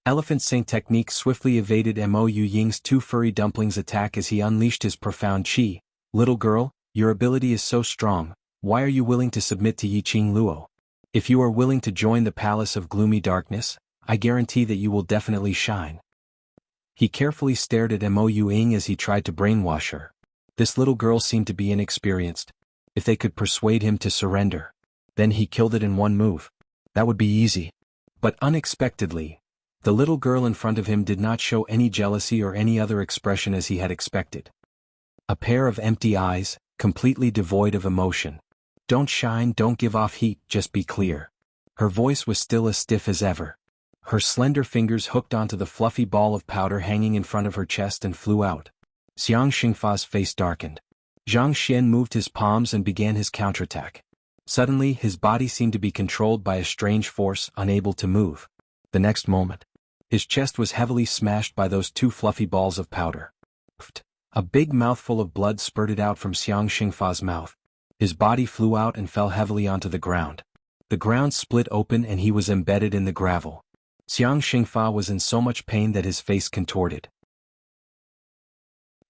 Elephant Saint technique swiftly evaded Mo Ying's 2 furry dumplings' attack as he unleashed his profound qi. Little girl, your ability is so strong, why are you willing to submit to Yiqing Luo? If you are willing to join the palace of gloomy darkness, I guarantee that you will definitely shine. He carefully stared at Mo Ying as he tried to brainwash her. This little girl seemed to be inexperienced. If they could persuade him to surrender, then he killed it in one move. That would be easy. But unexpectedly, the little girl in front of him did not show any jealousy or any other expression as he had expected. A pair of empty eyes, completely devoid of emotion. Don't shine, don't give off heat, just be clear. Her voice was still as stiff as ever. Her slender fingers hooked onto the fluffy ball of powder hanging in front of her chest and flew out. Xianxingfa's face darkened. Zhang Xian moved his palms and began his counterattack. Suddenly, his body seemed to be controlled by a strange force, unable to move. The next moment, his chest was heavily smashed by those 2 fluffy balls of powder. A big mouthful of blood spurted out from Xianxingfa's mouth. His body flew out and fell heavily onto the ground. The ground split open and he was embedded in the gravel. Xianxingfa was in so much pain that his face contorted.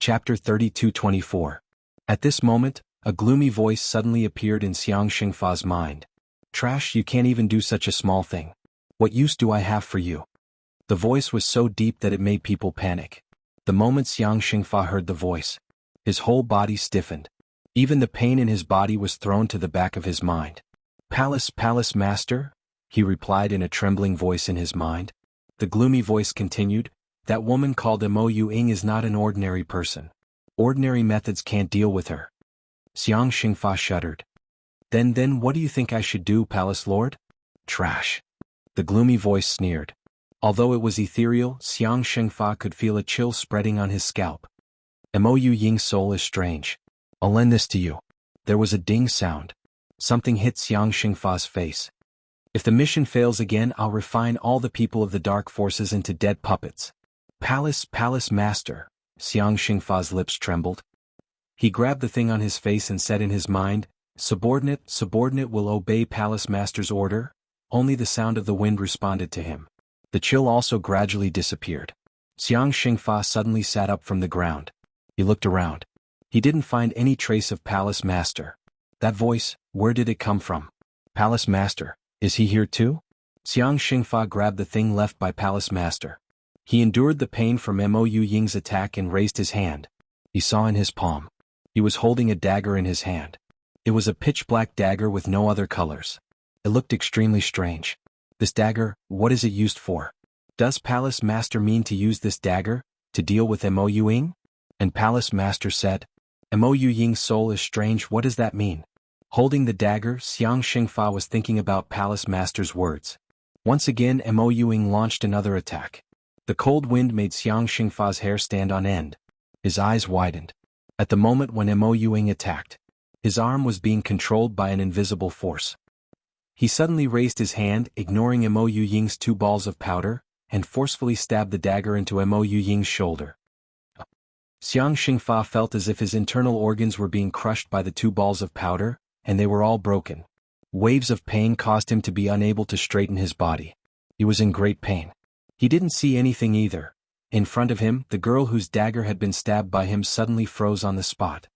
Chapter 32-24. At this moment, a gloomy voice suddenly appeared in Xianxingfa's mind. Trash, you can't even do such a small thing. What use do I have for you? The voice was so deep that it made people panic. The moment Xianxingfa heard the voice, his whole body stiffened. Even the pain in his body was thrown to the back of his mind. Palace master? He replied in a trembling voice in his mind. The gloomy voice continued, that woman called Mo Ying is not an ordinary person. Ordinary methods can't deal with her. Xianxingfa shuddered. Then what do you think I should do, Palace Lord? Trash. The gloomy voice sneered. Although it was ethereal, Xianxingfa could feel a chill spreading on his scalp. Mo Ying's soul is strange. I'll lend this to you. There was a ding sound. Something hit Xianxingfa's face. If the mission fails again, I'll refine all the people of the dark forces into dead puppets. Palace master. Xianxingfa's lips trembled. He grabbed the thing on his face and said in his mind, subordinate will obey palace master's order. Only the sound of the wind responded to him. The chill also gradually disappeared. Xianxingfa suddenly sat up from the ground. He looked around. He didn't find any trace of palace master. That voice, where did it come from? Palace master, is he here too? Xianxingfa grabbed the thing left by palace master. He endured the pain from Mo Ying's attack and raised his hand. He saw in his palm. He was holding a dagger in his hand. It was a pitch-black dagger with no other colors. It looked extremely strange. This dagger, what is it used for? Does Palace Master mean to use this dagger? To deal with Mo Ying? And Palace Master said, Mo Ying's soul is strange, what does that mean? Holding the dagger, Xianxia was thinking about Palace Master's words. Once again Mo Ying launched another attack. The cold wind made Xianxia's hair stand on end. His eyes widened. At the moment when Mo Ying attacked, his arm was being controlled by an invisible force. He suddenly raised his hand, ignoring Mo Ying's 2 balls of powder, and forcefully stabbed the dagger into Mo Ying's shoulder. Xianxia felt as if his internal organs were being crushed by the 2 balls of powder, and they were all broken. Waves of pain caused him to be unable to straighten his body. He was in great pain. He didn't see anything either. In front of him, the girl whose dagger had been stabbed by him suddenly froze on the spot.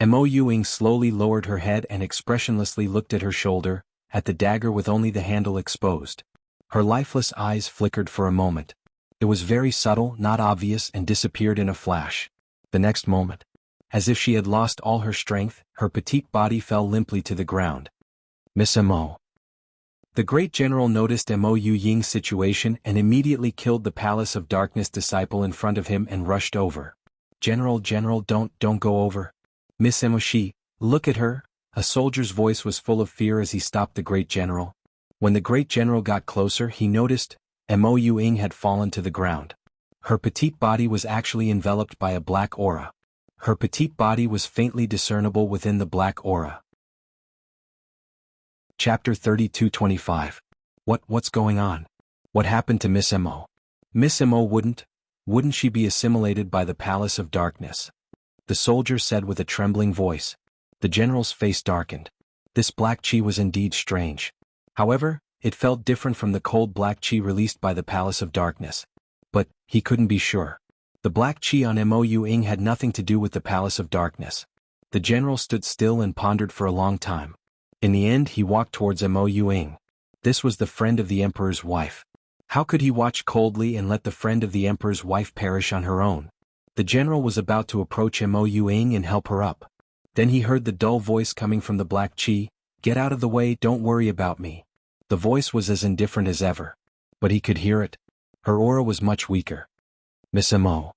Mo Ying slowly lowered her head and expressionlessly looked at her shoulder, at the dagger with only the handle exposed. Her lifeless eyes flickered for a moment. It was very subtle, not obvious, and disappeared in a flash. The next moment, as if she had lost all her strength, her petite body fell limply to the ground. Miss Mo. The great general noticed Mo Ying's situation and immediately killed the Palace of Darkness disciple in front of him and rushed over. General, don't go over. Miss Mo, look at her. A soldier's voice was full of fear as he stopped the great general. When the great general got closer, he noticed Mo Ying had fallen to the ground. Her petite body was actually enveloped by a black aura. Her petite body was faintly discernible within the black aura. Chapter 32-25. What's going on? What happened to Miss Mo? Miss Mo wouldn't she be assimilated by the Palace of Darkness? The soldier said with a trembling voice. The general's face darkened. This black chi was indeed strange. However, it felt different from the cold black chi released by the Palace of Darkness. But he couldn't be sure. The black chi on Mo Ying had nothing to do with the Palace of Darkness. The general stood still and pondered for a long time. In the end he walked towards Mo Ying. This was the friend of the emperor's wife. How could he watch coldly and let the friend of the emperor's wife perish on her own? The general was about to approach Mo Ying and help her up. Then he heard the dull voice coming from the black chi, "Get out of the way, don't worry about me." The voice was as indifferent as ever. But he could hear it. Her aura was much weaker. Miss Mo.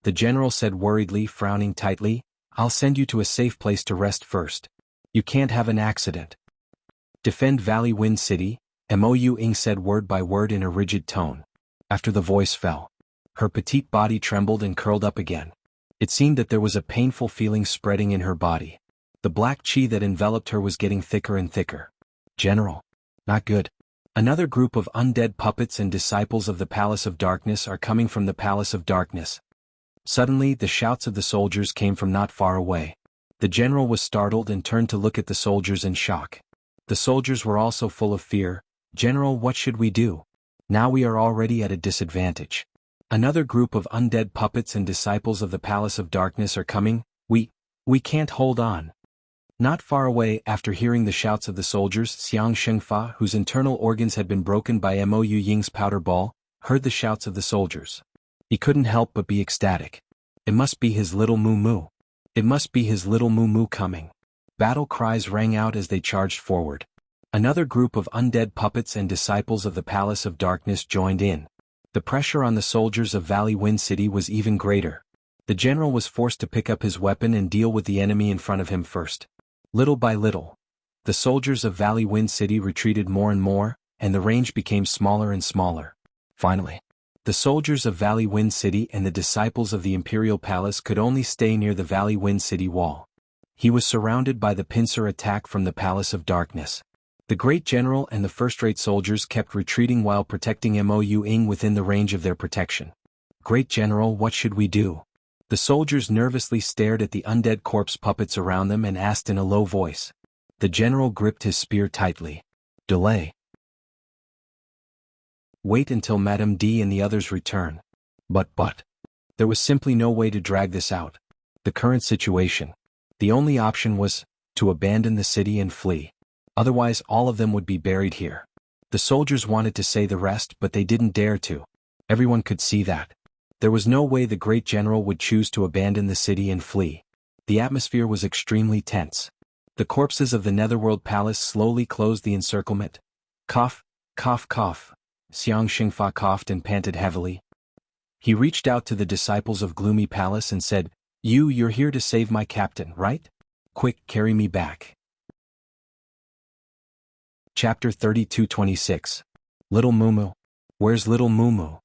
The general said worriedly, frowning tightly, "I'll send you to a safe place to rest first. You can't have an accident. Defend Valley Wind City," Mo Ying said word by word in a rigid tone. After the voice fell, her petite body trembled and curled up again. It seemed that there was a painful feeling spreading in her body. The black chi that enveloped her was getting thicker and thicker. General. Not good. Another group of undead puppets and disciples of the Palace of Darkness are coming from the Palace of Darkness. Suddenly, the shouts of the soldiers came from not far away. The general was startled and turned to look at the soldiers in shock. The soldiers were also full of fear. "General, what should we do? Now we are already at a disadvantage. Another group of undead puppets and disciples of the Palace of Darkness are coming. We can't hold on." Not far away, after hearing the shouts of the soldiers, Xianxia, whose internal organs had been broken by Mo Ying's powder ball, heard the shouts of the soldiers. He couldn't help but be ecstatic. It must be his little Moo. It must be his little Moo coming. Battle cries rang out as they charged forward. Another group of undead puppets and disciples of the Palace of Darkness joined in. The pressure on the soldiers of Valley Wind City was even greater. The general was forced to pick up his weapon and deal with the enemy in front of him first. Little by little, the soldiers of Valley Wind City retreated more and more, and the range became smaller and smaller. Finally, the soldiers of Valley Wind City and the disciples of the Imperial Palace could only stay near the Valley Wind City wall. He was surrounded by the pincer attack from the Palace of Darkness. The great general and the first-rate soldiers kept retreating while protecting Mo Ying within the range of their protection. "Great general, what should we do?" The soldiers nervously stared at the undead corpse puppets around them and asked in a low voice. The general gripped his spear tightly. "Delay. Wait until Madame D and the others return." But, there was simply no way to drag this out. The current situation. The only option was to abandon the city and flee. Otherwise all of them would be buried here. The soldiers wanted to say the rest, but they didn't dare to. Everyone could see that. There was no way the great general would choose to abandon the city and flee. The atmosphere was extremely tense. The corpses of the Netherworld Palace slowly closed the encirclement. Cough, cough, cough. Xianxia coughed and panted heavily. He reached out to the disciples of Gloomy Palace and said, You're here to save my captain, right? Quick, carry me back. Chapter 32:26. Little Mumu. Where's little Mumu?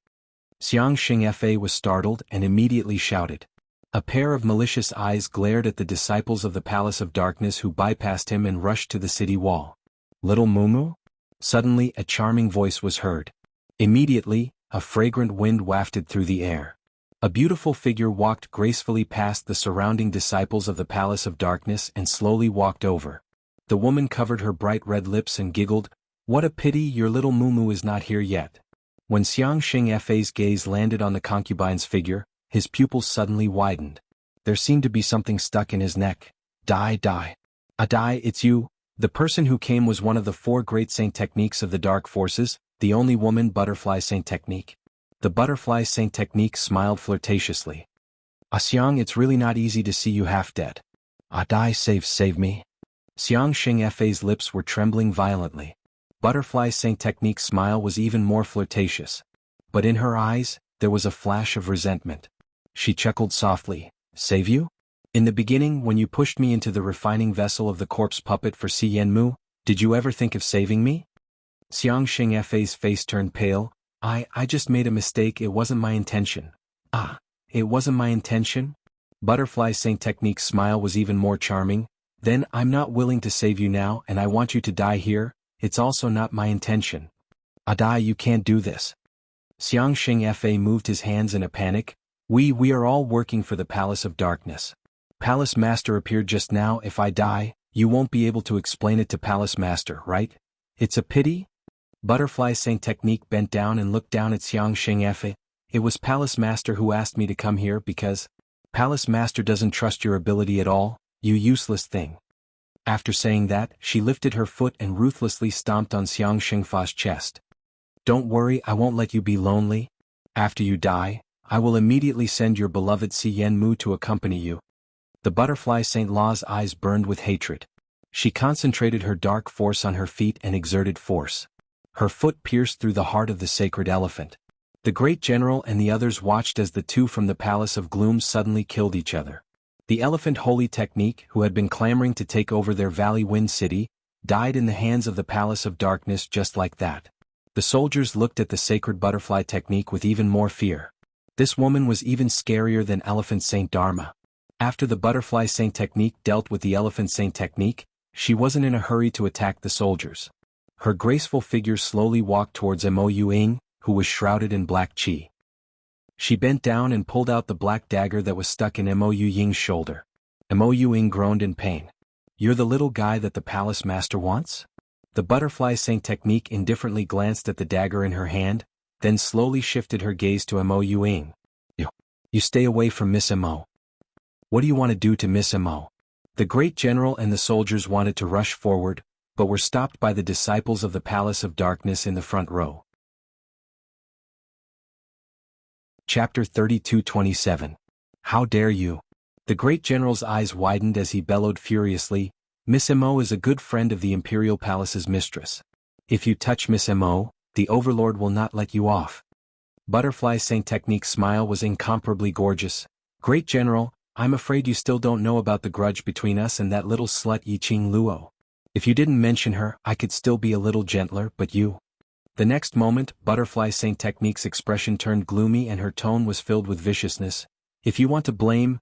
Xianxia was startled and immediately shouted. A pair of malicious eyes glared at the disciples of the Palace of Darkness who bypassed him and rushed to the city wall. Little Mumu? Suddenly a charming voice was heard. Immediately, a fragrant wind wafted through the air. A beautiful figure walked gracefully past the surrounding disciples of the Palace of Darkness and slowly walked over. The woman covered her bright red lips and giggled, What a pity your little Mumu is not here yet. When Xianxia's gaze landed on the concubine's figure, his pupils suddenly widened. There seemed to be something stuck in his neck. Die. Dai, it's you. The person who came was one of the 4 great saint techniques of the dark forces, the only woman butterfly saint technique. The butterfly saint technique smiled flirtatiously. Xiang, it's really not easy to see you half dead. Dai, save me. Xianxia's lips were trembling violently. Butterfly saint technique's smile was even more flirtatious. But in her eyes, there was a flash of resentment. She chuckled softly. Save you? In the beginning, when you pushed me into the refining vessel of the corpse puppet for Si Yenmu, did you ever think of saving me? Xianxia's face turned pale. I just made a mistake, it wasn't my intention. It wasn't my intention? Butterfly saint technique's smile was even more charming. Then I'm not willing to save you now and I want you to die here, it's also not my intention. Dai, you can't do this. Xianxia moved his hands in a panic. We are all working for the Palace of Darkness. Palace Master appeared just now. If I die, you won't be able to explain it to Palace Master, right? It's a pity? Butterfly Saint Technique bent down and looked down at Xianxia. It was Palace Master who asked me to come here because Palace Master doesn't trust your ability at all, you useless thing. After saying that, she lifted her foot and ruthlessly stomped on Xianxia's chest. Don't worry, I won't let you be lonely. After you die, I will immediately send your beloved Si Yenmu to accompany you. The butterfly Saint Law's eyes burned with hatred. She concentrated her dark force on her feet and exerted force. Her foot pierced through the heart of the sacred elephant. The great general and the others watched as the two from the Palace of Gloom suddenly killed each other. The elephant Holy Technique, who had been clamoring to take over their Valley Wind City, died in the hands of the Palace of Darkness just like that. The soldiers looked at the sacred butterfly technique with even more fear. This woman was even scarier than Elephant Saint Dharma. After the butterfly saint technique dealt with the elephant saint technique, she wasn't in a hurry to attack the soldiers. Her graceful figure slowly walked towards Mo Ying, who was shrouded in black qi. She bent down and pulled out the black dagger that was stuck in Mo Ying's shoulder. Mo Ying groaned in pain. You're the little guy that the palace master wants? The butterfly saint technique indifferently glanced at the dagger in her hand, then slowly shifted her gaze to Mo Ying. You stay away from Miss Mo. What do you want to do to Miss Mo? The great general and the soldiers wanted to rush forward, but were stopped by the disciples of the Palace of Darkness in the front row. Chapter 32:27. How dare you? The great general's eyes widened as he bellowed furiously, Miss Mo is a good friend of the Imperial Palace's mistress. If you touch Miss Mo, the Overlord will not let you off. Butterfly Saint Technique's smile was incomparably gorgeous. Great General, I'm afraid you still don't know about the grudge between us and that little slut Yiqing Luo. If you didn't mention her, I could still be a little gentler, but you... The next moment, Butterfly Saint Technique's expression turned gloomy and her tone was filled with viciousness. If you want to blame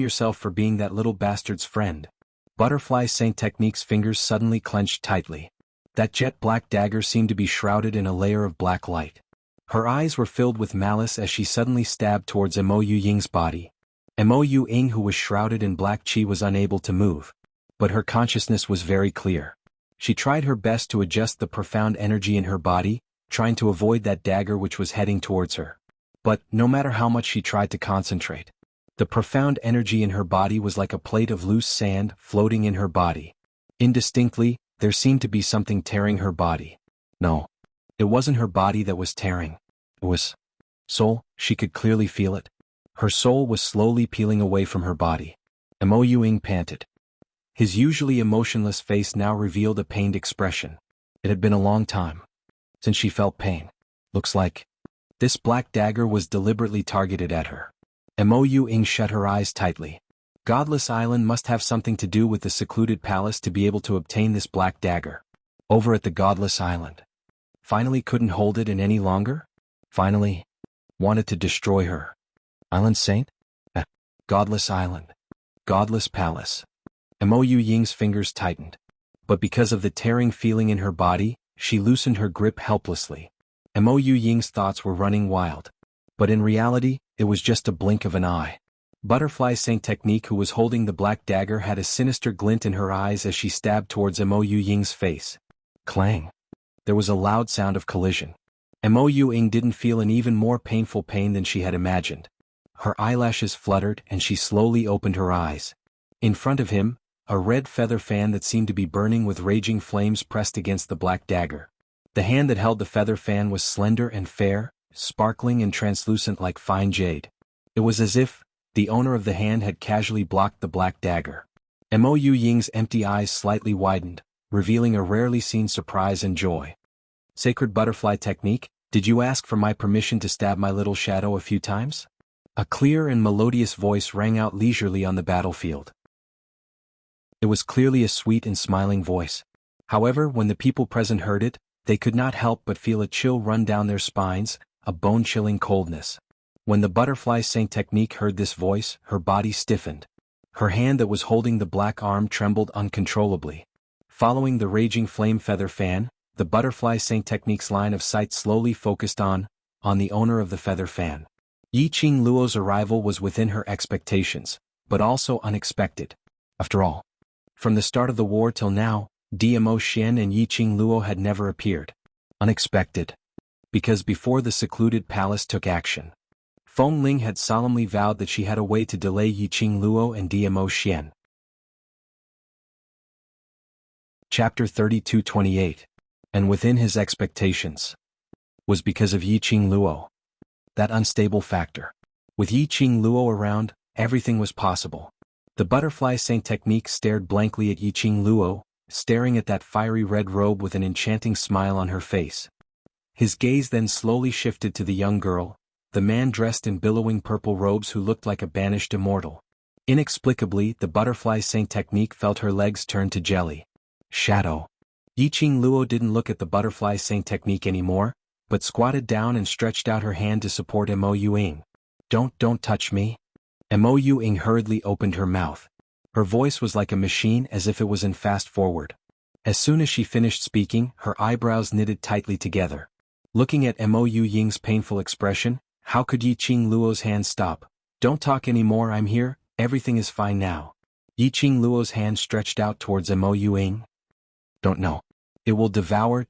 yourself for being that little bastard's friend. Butterfly Saint Technique's fingers suddenly clenched tightly. That jet-black dagger seemed to be shrouded in a layer of black light. Her eyes were filled with malice as she suddenly stabbed towards Mo Ying's body. Mo Ying, who was shrouded in black qi, was unable to move. But her consciousness was very clear. She tried her best to adjust the profound energy in her body, trying to avoid that dagger which was heading towards her. But, no matter how much she tried to concentrate, the profound energy in her body was like a plate of loose sand floating in her body. Indistinctly, there seemed to be something tearing her body. No. It wasn't her body that was tearing. It was soul. She could clearly feel it. Her soul was slowly peeling away from her body. Mo Ying panted. His usually emotionless face now revealed a pained expression. It had been a long time since she felt pain. Looks like This black dagger was deliberately targeted at her. Mo Ying shut her eyes tightly. Godless Island must have something to do with the secluded palace to be able to obtain this black dagger. Over at the Godless Island. Finally couldn't hold it in any longer? Finally wanted to destroy her. Island Saint? Godless Island. Godless Palace. Mo Ying's fingers tightened. But because of the tearing feeling in her body, she loosened her grip helplessly. Mo Ying's thoughts were running wild. But in reality, it was just a blink of an eye. Butterfly Saint Technique, who was holding the black dagger, had a sinister glint in her eyes as she stabbed towards Mo Ying's face. Clang. There was a loud sound of collision. Mo Ying didn't feel an even more painful pain than she had imagined. Her eyelashes fluttered and she slowly opened her eyes. In front of him, a red feather fan that seemed to be burning with raging flames pressed against the black dagger. The hand that held the feather fan was slender and fair, sparkling and translucent like fine jade. It was as if the owner of the hand had casually blocked the black dagger. Mo Ying's empty eyes slightly widened, revealing a rarely seen surprise and joy. Sacred Butterfly Technique, did you ask for my permission to stab my little shadow a few times? A clear and melodious voice rang out leisurely on the battlefield. It was clearly a sweet and smiling voice. However, when the people present heard it, they could not help but feel a chill run down their spines, a bone-chilling coldness. When the Butterfly Saint Technique heard this voice, her body stiffened. Her hand that was holding the black arm trembled uncontrollably. Following the raging flame feather fan, the Butterfly Saint Technique's line of sight slowly focused on the owner of the feather fan. Yiqing Luo's arrival was within her expectations, but also unexpected. After all, from the start of the war till now, Dmo Xian and Yiqing Luo had never appeared. Unexpected. Because before the secluded palace took action, Feng Ling had solemnly vowed that she had a way to delay Yiqing Luo and Dmo Xian. Chapter 32:28. And within his expectations was because of Yiqing Luo. That unstable factor. With Yiqing Luo around, everything was possible. The Butterfly Saint Technique stared blankly at Yiqing Luo, staring at that fiery red robe with an enchanting smile on her face. His gaze then slowly shifted to the young girl, the man dressed in billowing purple robes who looked like a banished immortal. Inexplicably, the Butterfly Saint Technique felt her legs turn to jelly. Shadow. Yiqing Luo didn't look at the Butterfly Saint Technique anymore, but squatted down and stretched out her hand to support Mo Ying. Don't touch me. Mo Ying hurriedly opened her mouth. Her voice was like a machine, as if it was in fast forward. As soon as she finished speaking, her eyebrows knitted tightly together. Looking at Mo Ying's painful expression, how could Yiqing Luo's hand stop? Don't talk anymore, I'm here, everything is fine now. Yiqing Luo's hand stretched out towards Mo Ying. Don't know. It will devour.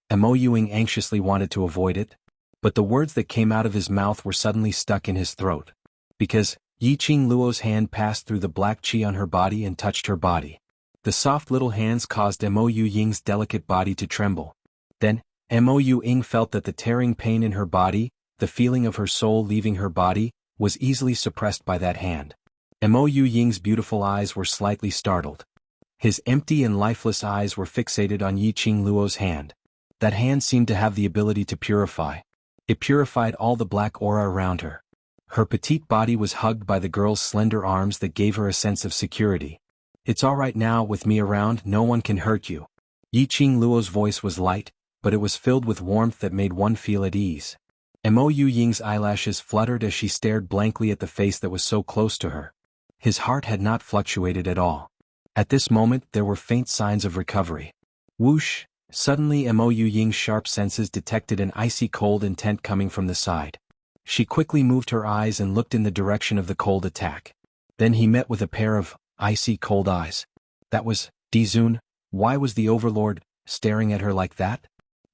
Mo Ying anxiously wanted to avoid it, but the words that came out of his mouth were suddenly stuck in his throat. Because Yiqing Luo's hand passed through the black qi on her body and touched her body. The soft little hands caused Mo Ying's delicate body to tremble. Then, Mo Ying felt that the tearing pain in her body, the feeling of her soul leaving her body, was easily suppressed by that hand. Mo Ying's beautiful eyes were slightly startled. His empty and lifeless eyes were fixated on Yiqing Luo's hand. That hand seemed to have the ability to purify. It purified all the black aura around her. Her petite body was hugged by the girl's slender arms that gave her a sense of security. It's all right now, with me around, no one can hurt you. Yiqing Luo's voice was light, but it was filled with warmth that made one feel at ease. Mo Ying's eyelashes fluttered as she stared blankly at the face that was so close to her. His heart had not fluctuated at all. At this moment there were faint signs of recovery. Whoosh! Suddenly Mo Ying's sharp senses detected an icy cold intent coming from the side. She quickly moved her eyes and looked in the direction of the cold attack. Then he met with a pair of icy cold eyes. That was Dizun. Why was the Overlord staring at her like that?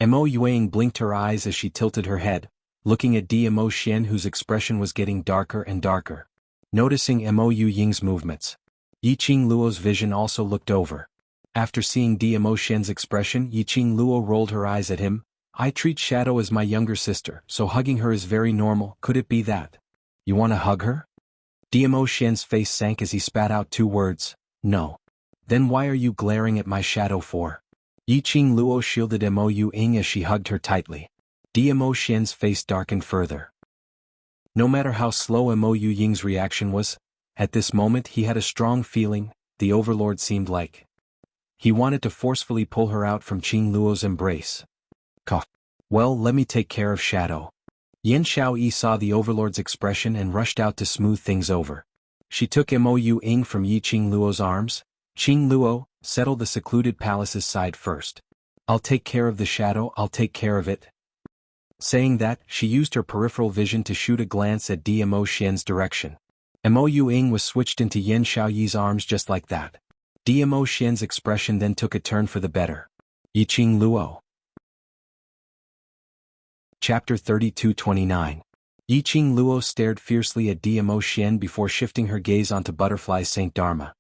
Mo Ying blinked her eyes as she tilted her head, looking at Dmo Xian, whose expression was getting darker and darker. Noticing Mo Ying's movements, Yiqing Luo's vision also looked over. After seeing Dmo Xian's expression, Yiqing Luo rolled her eyes at him. I treat Shadow as my younger sister, so hugging her is very normal. Could it be that you want to hug her? Dmo Xian's face sank as he spat out two words. No. Then why are you glaring at my shadow for? Yiqing Luo shielded Mo Ying as she hugged her tightly. Mo Xian's face darkened further. No matter how slow Mo Ying's reaction was, at this moment he had a strong feeling. The overlord seemed like he wanted to forcefully pull her out from Qing Luo's embrace. Cough. Well, let me take care of Shadow. Yin Xiaoyi saw the overlord's expression and rushed out to smooth things over. She took Mo Ying from Yi Qing Luo's arms. Qing Luo, settle the secluded palace's side first. I'll take care of the shadow, I'll take care of it. Saying that, she used her peripheral vision to shoot a glance at Mo Xian's direction. Mo Ying was switched into Yin Xiaoyi's arms just like that. Mo Xian's expression then took a turn for the better. Yi Qing Luo. Chapter 32-29. Yi Qing Luo stared fiercely at Mo Xian before shifting her gaze onto Butterfly Saint Dharma.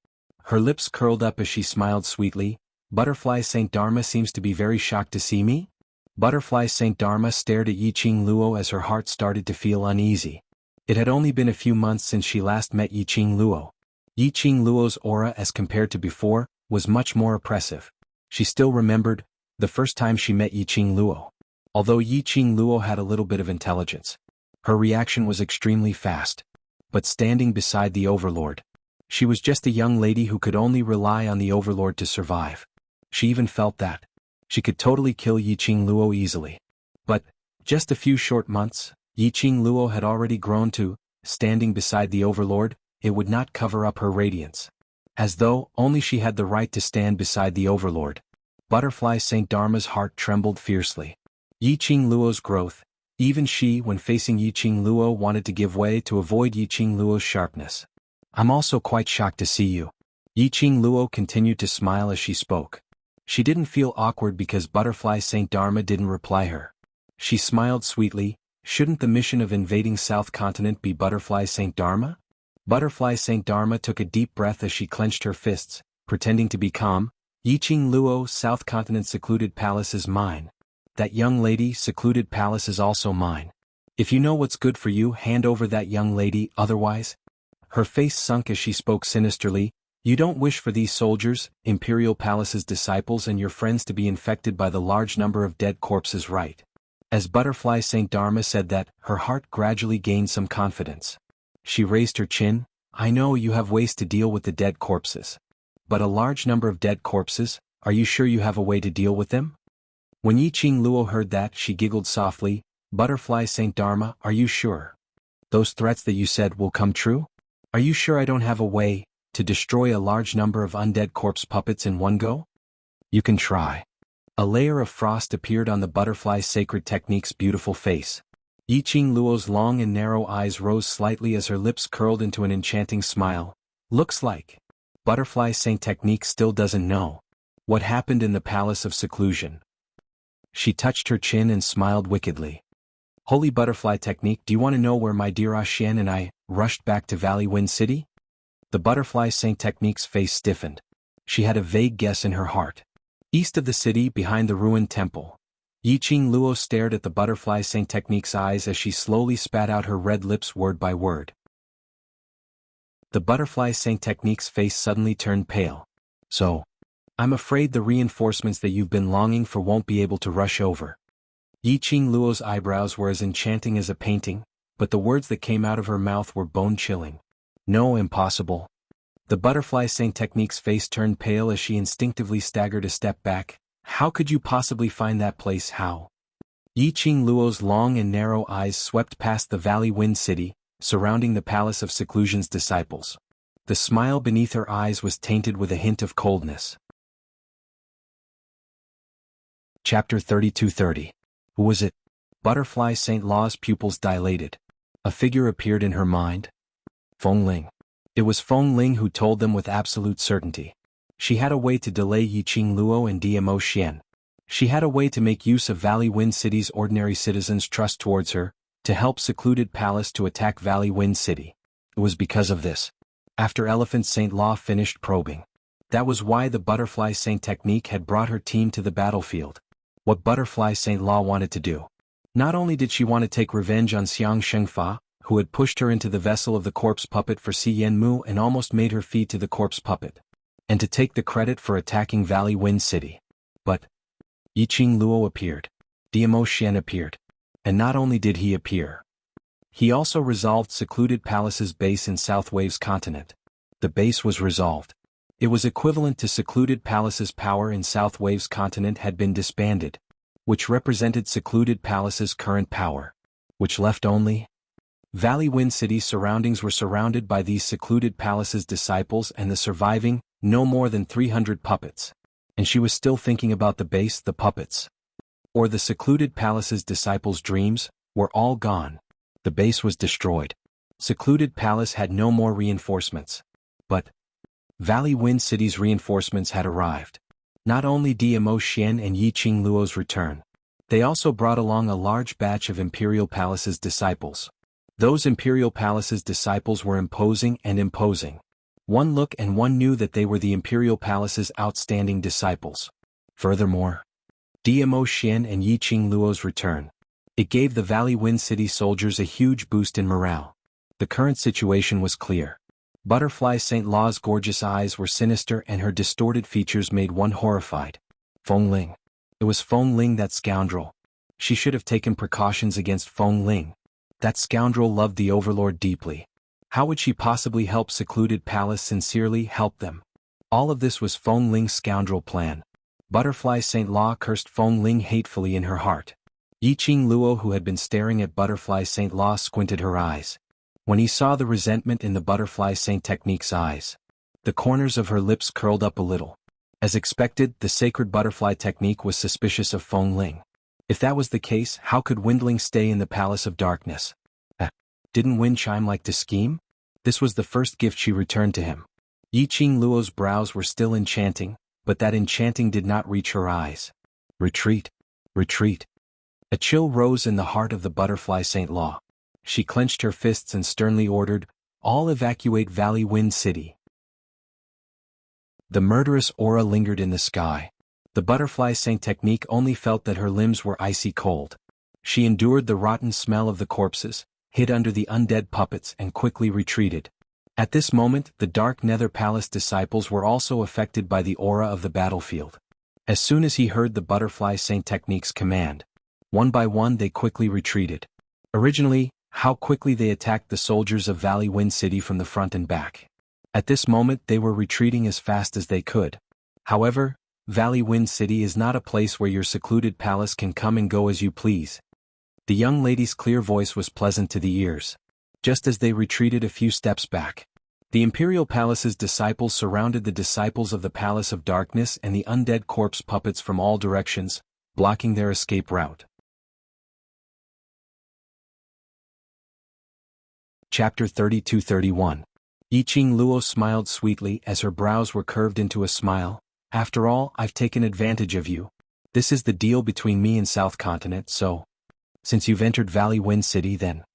Her lips curled up as she smiled sweetly. Butterfly Saint Dharma seems to be very shocked to see me? Butterfly Saint Dharma stared at Yi Qing Luo as her heart started to feel uneasy. It had only been a few months since she last met Yi Qing Luo. Yi Qing Luo's aura as compared to before, was much more oppressive. She still remembered the first time she met Yi Qing Luo. Although Yi Qing Luo had a little bit of intelligence, her reaction was extremely fast. But standing beside the overlord, she was just a young lady who could only rely on the overlord to survive. She even felt that she could totally kill Yi Qing Luo easily. But, just a few short months, Yi Qing Luo had already grown to, standing beside the overlord, it would not cover up her radiance. As though only she had the right to stand beside the overlord. Butterfly Saint Dharma's heart trembled fiercely. Yi Qing Luo's growth, even she when facing Yi Qing Luo wanted to give way to avoid Yi Qing Luo's sharpness. I'm also quite shocked to see you. Yi Qing Luo continued to smile as she spoke. She didn't feel awkward because Butterfly Saint Dharma didn't reply her. She smiled sweetly. Shouldn't the mission of invading South Continent be Butterfly Saint Dharma? Butterfly Saint Dharma took a deep breath as she clenched her fists, pretending to be calm. Yi Qing Luo, South Continent secluded palace is mine. That young lady, secluded palace is also mine. If you know what's good for you, hand over that young lady, otherwise. Her face sunk as she spoke sinisterly. You don't wish for these soldiers, Imperial Palace's disciples and your friends to be infected by the large number of dead corpses, right? As Butterfly Saint Dharma said that, her heart gradually gained some confidence. She raised her chin. I know you have ways to deal with the dead corpses. But a large number of dead corpses, are you sure you have a way to deal with them? When Yi Qing Luo heard that, she giggled softly. Butterfly Saint Dharma, are you sure? Those threats that you said will come true? Are you sure I don't have a way to destroy a large number of undead corpse puppets in one go? You can try. A layer of frost appeared on the Butterfly Sacred Technique's beautiful face. Yi Qing Luo's long and narrow eyes rose slightly as her lips curled into an enchanting smile. Looks like Butterfly Saint Technique still doesn't know what happened in the Palace of Seclusion. She touched her chin and smiled wickedly. Holy Butterfly Technique, do you want to know where my dear Xian and I rushed back to Valley Wind City? The Butterfly Saint Technique's face stiffened. She had a vague guess in her heart. East of the city, behind the ruined temple. Yi Qing Luo stared at the Butterfly Saint Technique's eyes as she slowly spat out her red lips word by word. The Butterfly Saint Technique's face suddenly turned pale. So, I'm afraid the reinforcements that you've been longing for won't be able to rush over. Yi Qing Luo's eyebrows were as enchanting as a painting, but the words that came out of her mouth were bone-chilling. No, impossible. The Butterfly Saint Technique's face turned pale as she instinctively staggered a step back. How could you possibly find that place? How? Yi Qing Luo's long and narrow eyes swept past the Valley Wind City, surrounding the Palace of Seclusion's disciples. The smile beneath her eyes was tainted with a hint of coldness. Chapter 32-30. Who was it? Butterfly Saint Law's pupils dilated. A figure appeared in her mind. Feng Ling. It was Feng Ling who told them with absolute certainty. She had a way to delay Yi Qing Luo and Mo Xian. She had a way to make use of Valley Wind City's ordinary citizens' trust towards her, to help Secluded Palace to attack Valley Wind City. It was because of this. After Elephant Saint Law finished probing. That was why the Butterfly Saint Technique had brought her team to the battlefield. What Butterfly Saint Law wanted to do. Not only did she want to take revenge on Xianxia, who had pushed her into the vessel of the corpse puppet for Si Yenmu and almost made her feed to the corpse puppet, and to take the credit for attacking Valley Wind City. But Yi Qing Luo appeared. Mo Xian appeared. And not only did he appear, he also resolved Secluded Palace's base in South Waves continent. The base was resolved. It was equivalent to Secluded Palace's power in South Waves continent had been disbanded, which represented Secluded Palace's current power, which left only Valley Wind City's surroundings were surrounded by these Secluded Palace's disciples and the surviving, no more than 300 puppets. And she was still thinking about the base. The puppets, or the Secluded Palace's disciples' dreams, were all gone. The base was destroyed. Secluded Palace had no more reinforcements. But Valley Wind City's reinforcements had arrived. Not only Dmo Xian and Yiqing Luo's return, they also brought along a large batch of Imperial Palace's disciples. Those Imperial Palace's disciples were imposing and imposing. One look and one knew that they were the Imperial Palace's outstanding disciples. Furthermore, Dmo Xian and Yiqing Luo's return. It gave the Valley Wind City soldiers a huge boost in morale. The current situation was clear. Butterfly St. Law's gorgeous eyes were sinister and her distorted features made one horrified. Feng Ling. It was Feng Ling, that scoundrel. She should have taken precautions against Feng Ling. That scoundrel loved the Overlord deeply. How would she possibly help Secluded Palace sincerely help them? All of this was Feng Ling's scoundrel plan. Butterfly St. Law cursed Feng Ling hatefully in her heart. Yiqing Luo, who had been staring at Butterfly St. Law, squinted her eyes. When he saw the resentment in the Butterfly St. Technique's eyes, the corners of her lips curled up a little. As expected, the sacred Butterfly Technique was suspicious of Feng Ling. If that was the case, how could Windling stay in the Palace of Darkness? Didn't Wind Chime like to scheme? This was the first gift she returned to him. Yiqing Luo's brows were still enchanting, but that enchanting did not reach her eyes. Retreat. Retreat. A chill rose in the heart of the Butterfly St. Law. She clenched her fists and sternly ordered, "All evacuate Valley Wind City." The murderous aura lingered in the sky. The Butterfly St. Technique only felt that her limbs were icy cold. She endured the rotten smell of the corpses, hid under the undead puppets and quickly retreated. At this moment, the Dark Nether Palace disciples were also affected by the aura of the battlefield. As soon as he heard the Butterfly St. Technique's command, one by one they quickly retreated. Originally, how quickly they attacked the soldiers of Valley Wind City from the front and back. At this moment they were retreating as fast as they could. However, Valley Wind City is not a place where your secluded palace can come and go as you please. The young lady's clear voice was pleasant to the ears. Just as they retreated a few steps back, the Imperial Palace's disciples surrounded the disciples of the Palace of Darkness and the undead corpse puppets from all directions, blocking their escape route. Chapter 32-31. Yiqing Luo smiled sweetly as her brows were curved into a smile. After all, I've taken advantage of you. This is the deal between me and South Continent, so since you've entered Valley Wind City, then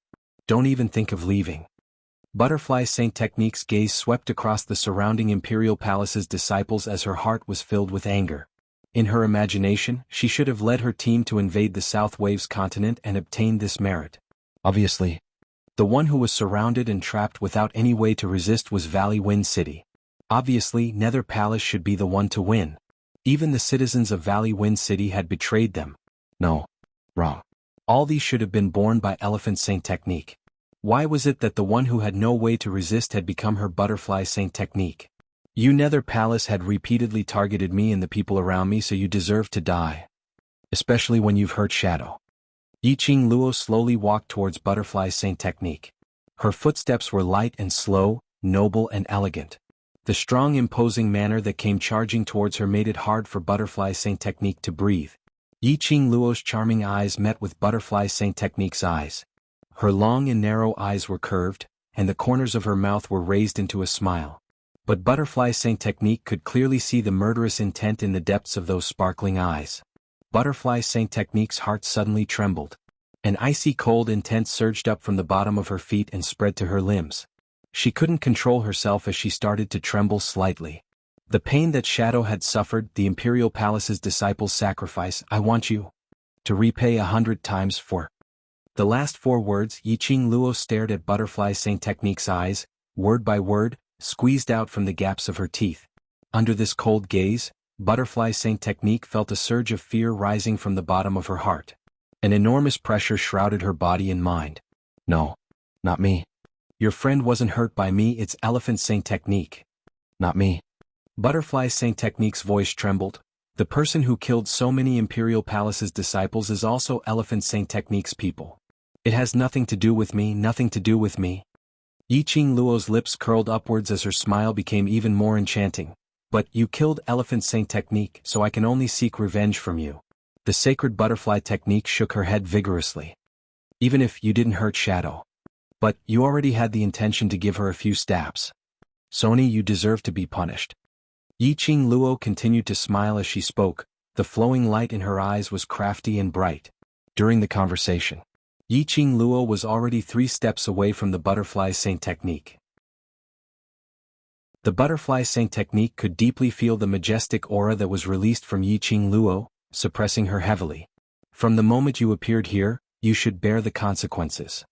don't even think of leaving. Butterfly St. Technique's gaze swept across the surrounding Imperial Palace's disciples as her heart was filled with anger. In her imagination, she should have led her team to invade the South Waves continent and obtain this merit. Obviously, the one who was surrounded and trapped without any way to resist was Valley Wind City. Obviously, Nether Palace should be the one to win. Even the citizens of Valley Wind City had betrayed them. No. Wrong. All these should have been borne by Elephant St. Technique. Why was it that the one who had no way to resist had become her Butterfly St. Technique? You Nether Palace had repeatedly targeted me and the people around me, so you deserve to die. Especially when you've hurt Shadow. Yiqing Luo slowly walked towards Butterfly St. Technique. Her footsteps were light and slow, noble and elegant. The strong imposing manner that came charging towards her made it hard for Butterfly St. Technique to breathe. Yiqing Luo's charming eyes met with Butterfly St. Technique's eyes. Her long and narrow eyes were curved, and the corners of her mouth were raised into a smile. But Butterfly St. Technique could clearly see the murderous intent in the depths of those sparkling eyes. Butterfly St. Technique's heart suddenly trembled. An icy cold intent surged up from the bottom of her feet and spread to her limbs. She couldn't control herself as she started to tremble slightly. The pain that Shadow had suffered, the Imperial Palace's disciples' sacrifice, I want you to repay 100 times for. The last 4 words. Yiqing Luo stared at Butterfly St. Technique's eyes, word by word, squeezed out from the gaps of her teeth. Under this cold gaze, Butterfly St. Technique felt a surge of fear rising from the bottom of her heart. An enormous pressure shrouded her body and mind. No. Not me. Your friend wasn't hurt by me, it's Elephant Saint Technique. Not me. Butterfly Saint Technique's voice trembled. The person who killed so many Imperial Palace's disciples is also Elephant Saint Technique's people. It has nothing to do with me, nothing to do with me. Yiqing Luo's lips curled upwards as her smile became even more enchanting. But you killed Elephant Saint Technique, so I can only seek revenge from you. The sacred butterfly technique shook her head vigorously. Even if you didn't hurt Shadow. But you already had the intention to give her a few stabs. Sony, you deserve to be punished. Yiqing Luo continued to smile as she spoke. The flowing light in her eyes was crafty and bright. During the conversation, Yiqing Luo was already 3 steps away from the Butterfly Saint Technique. The Butterfly Saint Technique could deeply feel the majestic aura that was released from Yiqing Luo, suppressing her heavily. From the moment you appeared here, you should bear the consequences.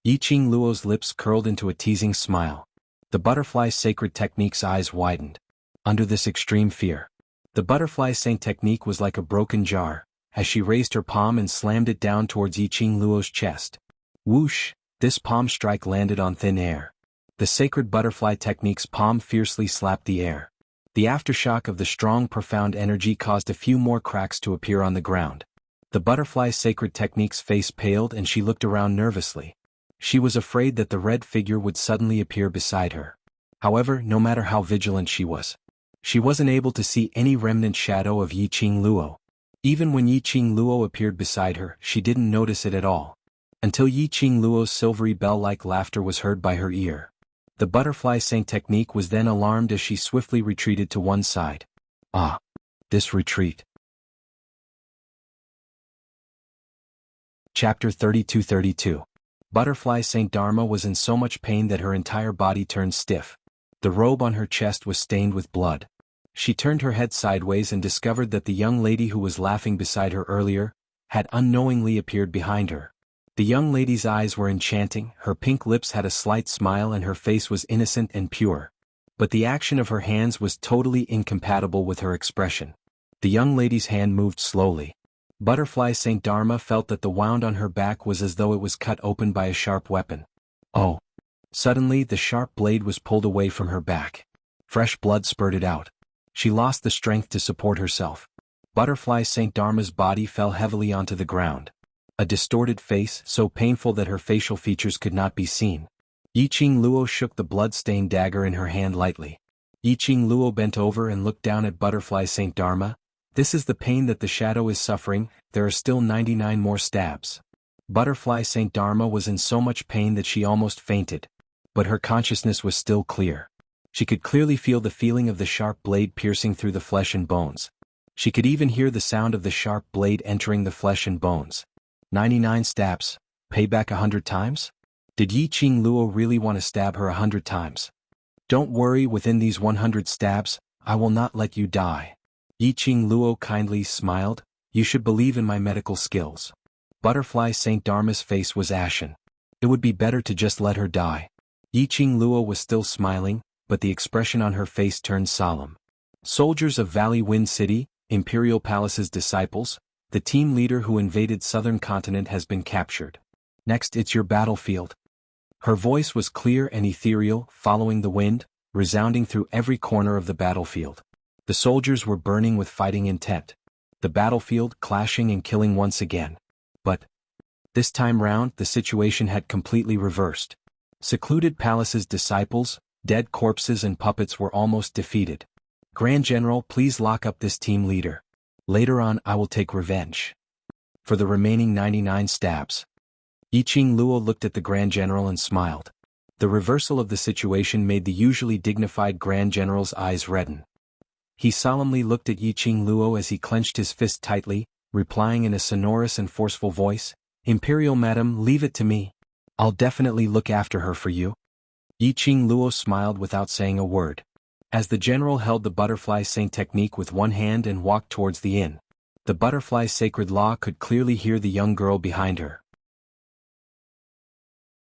Yiqing Luo's lips curled into a teasing smile. The Butterfly Sacred Technique's eyes widened. Under this extreme fear, the Butterfly Saint Technique was like a broken jar, as she raised her palm and slammed it down towards Yiqing Luo's chest. Whoosh! This palm strike landed on thin air. The Sacred Butterfly Technique's palm fiercely slapped the air. The aftershock of the strong, profound energy caused a few more cracks to appear on the ground. The Butterfly Sacred Technique's face paled and she looked around nervously. She was afraid that the red figure would suddenly appear beside her. However, no matter how vigilant she wasn't able to see any remnant shadow of Yiqing Luo. Even when Yiqing Luo appeared beside her, she didn't notice it at all. Until Yiqing Luo's silvery bell-like laughter was heard by her ear. The Butterfly Saint Technique was then alarmed as she swiftly retreated to one side. Ah! This retreat. Chapter 32-32. Butterfly Saint Dharma was in so much pain that her entire body turned stiff. The robe on her chest was stained with blood. She turned her head sideways and discovered that the young lady who was laughing beside her earlier had unknowingly appeared behind her. The young lady's eyes were enchanting, her pink lips had a slight smile and her face was innocent and pure. But the action of her hands was totally incompatible with her expression. The young lady's hand moved slowly. Butterfly Saint Dharma felt that the wound on her back was as though it was cut open by a sharp weapon. Oh! Suddenly the sharp blade was pulled away from her back. Fresh blood spurted out. She lost the strength to support herself. Butterfly Saint Dharma's body fell heavily onto the ground. A distorted face, so painful that her facial features could not be seen. Yiqing Luo shook the blood-stained dagger in her hand lightly. Yiqing Luo bent over and looked down at Butterfly Saint Dharma. This is the pain that the shadow is suffering, there are still 99 more stabs. Butterfly Saint Dharma was in so much pain that she almost fainted. But her consciousness was still clear. She could clearly feel the feeling of the sharp blade piercing through the flesh and bones. She could even hear the sound of the sharp blade entering the flesh and bones. 99 stabs, payback 100 times? Did Yiqing Luo really want to stab her 100 times? Don't worry, within these 100 stabs, I will not let you die. Yiqing Luo kindly smiled. You should believe in my medical skills. Butterfly Saint Dharma's face was ashen. It would be better to just let her die. Yiqing Luo was still smiling, but the expression on her face turned solemn. Soldiers of Valley Wind City, Imperial Palace's disciples, the team leader who invaded southern continent has been captured. Next, it's your battlefield. Her voice was clear and ethereal, following the wind, resounding through every corner of the battlefield. The soldiers were burning with fighting intent. The battlefield clashing and killing once again. But this time round, the situation had completely reversed. Secluded Palace's disciples, dead corpses and puppets were almost defeated. Grand General, please lock up this team leader. Later on I will take revenge. For the remaining 99 stabs. Yiqing Luo looked at the Grand General and smiled. The reversal of the situation made the usually dignified Grand General's eyes redden. He solemnly looked at Yiqing Luo as he clenched his fist tightly, replying in a sonorous and forceful voice, Imperial Madam, leave it to me. I'll definitely look after her for you. Yiqing Luo smiled without saying a word. As the general held the Butterfly Saint Technique with one hand and walked towards the inn, the Butterfly Sacred Law could clearly hear the young girl behind her.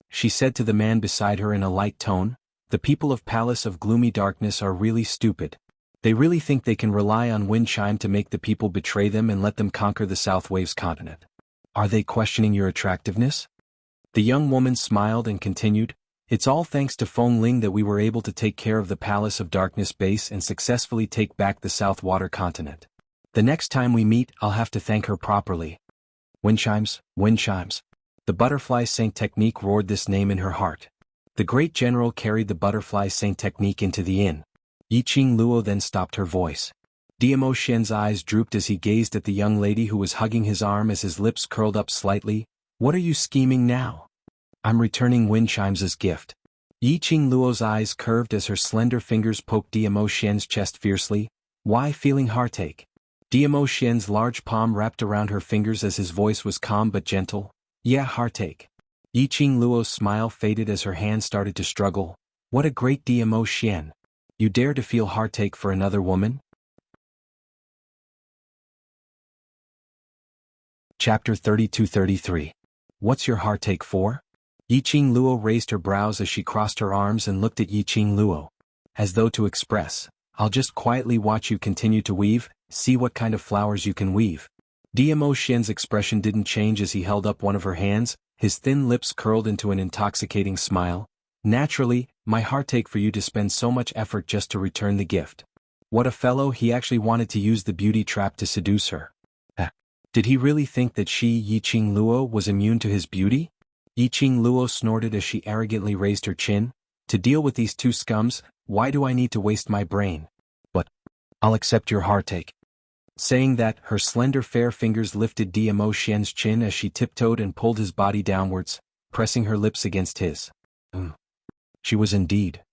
She said to the man beside her in a light tone, the people of Palace of Gloomy Darkness are really stupid. They really think they can rely on wind chime to make the people betray them and let them conquer the South Waves continent. Are they questioning your attractiveness? The young woman smiled and continued, it's all thanks to Feng Ling that we were able to take care of the Palace of Darkness base and successfully take back the South Water continent. The next time we meet, I'll have to thank her properly. Wind chimes, wind chimes. The butterfly saint technique roared this name in her heart. The great general carried the butterfly saint technique into the inn. Yiqing Luo then stopped her voice. Diamo Shen's eyes drooped as he gazed at the young lady who was hugging his arm as his lips curled up slightly. What are you scheming now? I'm returning wind chimes' gift. Yiqing Luo's eyes curved as her slender fingers poked Diamo Shen's chest fiercely. Why feeling heartache? Diamo Shen's large palm wrapped around her fingers as his voice was calm but gentle. Yeah, heartache. Yiqing Luo's smile faded as her hand started to struggle. What a great Diamo Shen. You dare to feel heartache for another woman? Chapter 32-33. What's your heartache for? Yiqing Luo raised her brows as she crossed her arms and looked at Yiqing Luo. As though to express, I'll just quietly watch you continue to weave, see what kind of flowers you can weave. Diamo Shen's expression didn't change as he held up one of her hands, his thin lips curled into an intoxicating smile. Naturally, my heartache for you to spend so much effort just to return the gift. What a fellow, he actually wanted to use the beauty trap to seduce her. Did he really think that she, Yiqing Luo, was immune to his beauty? Yiqing Luo snorted as she arrogantly raised her chin. To deal with these two scums, why do I need to waste my brain? But I'll accept your heartache. Saying that, her slender fair fingers lifted Diamo Shen's chin as she tiptoed and pulled his body downwards, pressing her lips against his. She was indeed.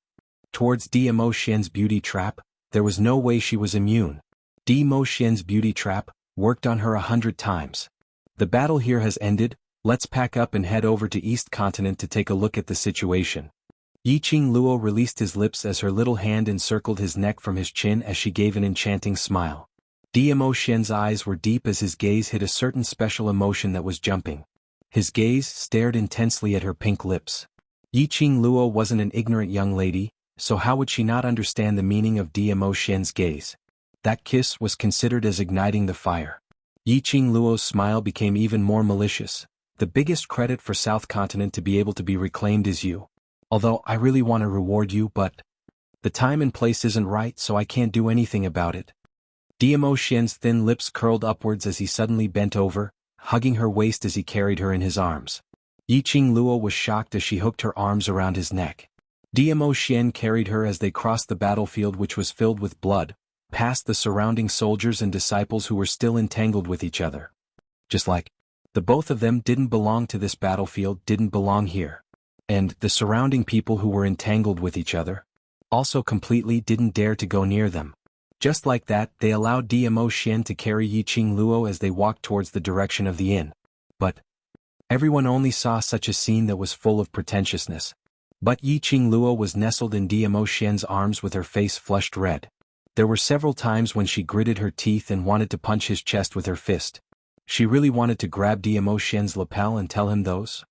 Towards Diamo Shen's beauty trap, there was no way she was immune. Diamo Shen's beauty trap worked on her 100 times. The battle here has ended, let's pack up and head over to East Continent to take a look at the situation. Yiqing Luo released his lips as her little hand encircled his neck from his chin as she gave an enchanting smile. Diamo Shen's eyes were deep as his gaze hit a certain special emotion that was jumping. His gaze stared intensely at her pink lips. Yiqing Luo wasn't an ignorant young lady, so how would she not understand the meaning of Diamo Shen's gaze? That kiss was considered as igniting the fire. Yiqing Luo's smile became even more malicious. The biggest credit for South Continent to be able to be reclaimed is you. Although I really want to reward you, but the time and place isn't right, so I can't do anything about it. Diamo Shen's thin lips curled upwards as he suddenly bent over, hugging her waist as he carried her in his arms. Yiqing Luo was shocked as she hooked her arms around his neck. Diamo Shen carried her as they crossed the battlefield, which was filled with blood, past the surrounding soldiers and disciples who were still entangled with each other. Just like the both of them didn't belong to this battlefield, didn't belong here. And the surrounding people who were entangled with each other also completely didn't dare to go near them. Just like that, they allowed Diamo Shen to carry Yiqing Luo as they walked towards the direction of the inn. But everyone only saw such a scene that was full of pretentiousness. But Yiqing Luo was nestled in Diamo Shen's arms with her face flushed red. There were several times when she gritted her teeth and wanted to punch his chest with her fist. She really wanted to grab Diamo Shen's lapel and tell him those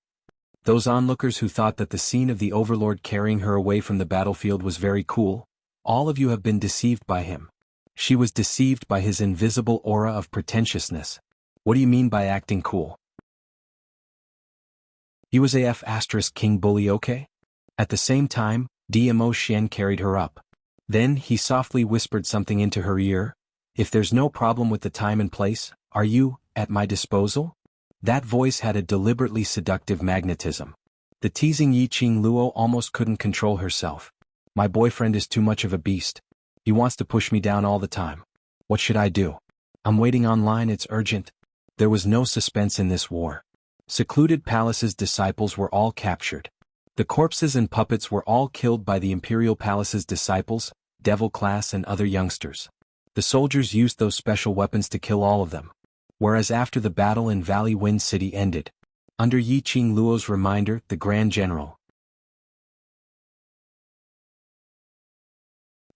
onlookers who thought that the scene of the overlord carrying her away from the battlefield was very cool, all of you have been deceived by him. She was deceived by his invisible aura of pretentiousness. What do you mean by acting cool? He was AF * King Bully, okay? At the same time, Diamo Shen carried her up. Then he softly whispered something into her ear. If there's no problem with the time and place, are you at my disposal? That voice had a deliberately seductive magnetism. The teasing Yiqing Luo almost couldn't control herself. My boyfriend is too much of a beast. He wants to push me down all the time. What should I do? I'm waiting online, it's urgent. There was no suspense in this war. Secluded Palace's disciples were all captured. The corpses and puppets were all killed by the Imperial Palace's disciples, Devil Class and other youngsters. The soldiers used those special weapons to kill all of them. Whereas after the battle in Valley Wind City ended, under Yiqing Luo's reminder, the Grand General.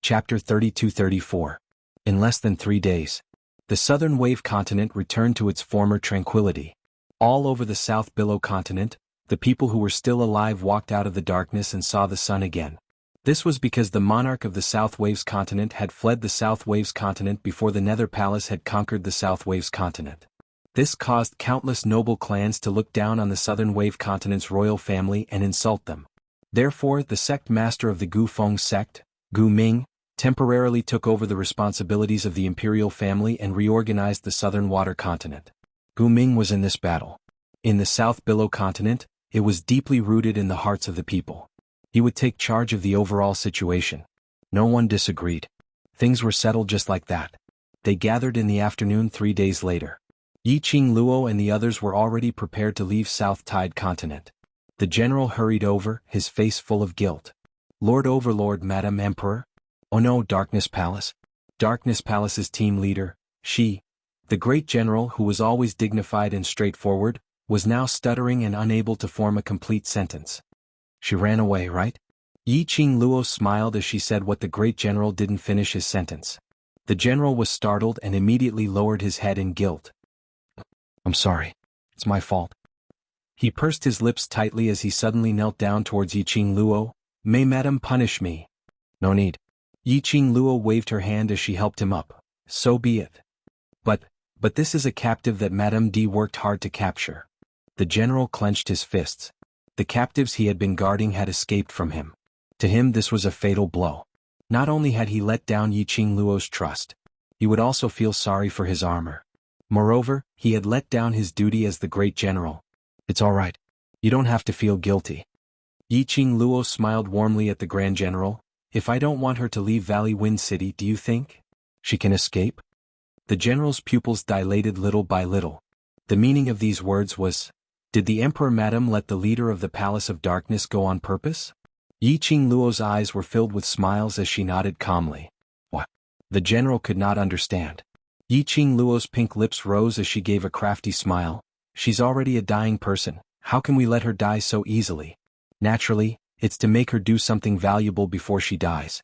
Chapter 32-34. In less than 3 days, the Southern Wave Continent returned to its former tranquility. All over the South Billow Continent, the people who were still alive walked out of the darkness and saw the sun again. This was because the monarch of the South Waves Continent had fled the South Waves Continent before the Nether Palace had conquered the South Waves Continent. This caused countless noble clans to look down on the Southern Wave Continent's royal family and insult them. Therefore, the sect master of the Gu Feng sect, Gu Ming, temporarily took over the responsibilities of the imperial family and reorganized the Southern Water Continent. Gu Ming was in this battle. In the South Billow Continent, it was deeply rooted in the hearts of the people. He would take charge of the overall situation. No one disagreed. Things were settled just like that. They gathered in the afternoon 3 days later. Yiqing Luo and the others were already prepared to leave South Tide Continent. The general hurried over, his face full of guilt. Lord Overlord, Madam Emperor? Oh no, Darkness Palace. Darkness Palace's team leader, she, the great general who was always dignified and straightforward, was now stuttering and unable to form a complete sentence. She ran away, right? Yiqing Luo smiled as she said what the great general didn't finish his sentence. The general was startled and immediately lowered his head in guilt. I'm sorry. It's my fault. He pursed his lips tightly as he suddenly knelt down towards Yiqing Luo. May Madam punish me? No need. Yiqing Luo waved her hand as she helped him up. So be it. But this is a captive that Madame D worked hard to capture. The general clenched his fists. The captives he had been guarding had escaped from him. To him this was a fatal blow. Not only had he let down Yiqing Luo's trust, he would also feel sorry for his armor. Moreover, he had let down his duty as the great general. It's all right. You don't have to feel guilty. Yiqing Luo smiled warmly at the Grand General. If I don't want her to leave Valley Wind City, do you think she can escape? The general's pupils dilated little by little. The meaning of these words was, did the Emperor Madam let the leader of the Palace of Darkness go on purpose? Yiqing Luo's eyes were filled with smiles as she nodded calmly. What? The general could not understand. Yiqing Luo's pink lips rose as she gave a crafty smile. She's already a dying person. How can we let her die so easily? Naturally, it's to make her do something valuable before she dies.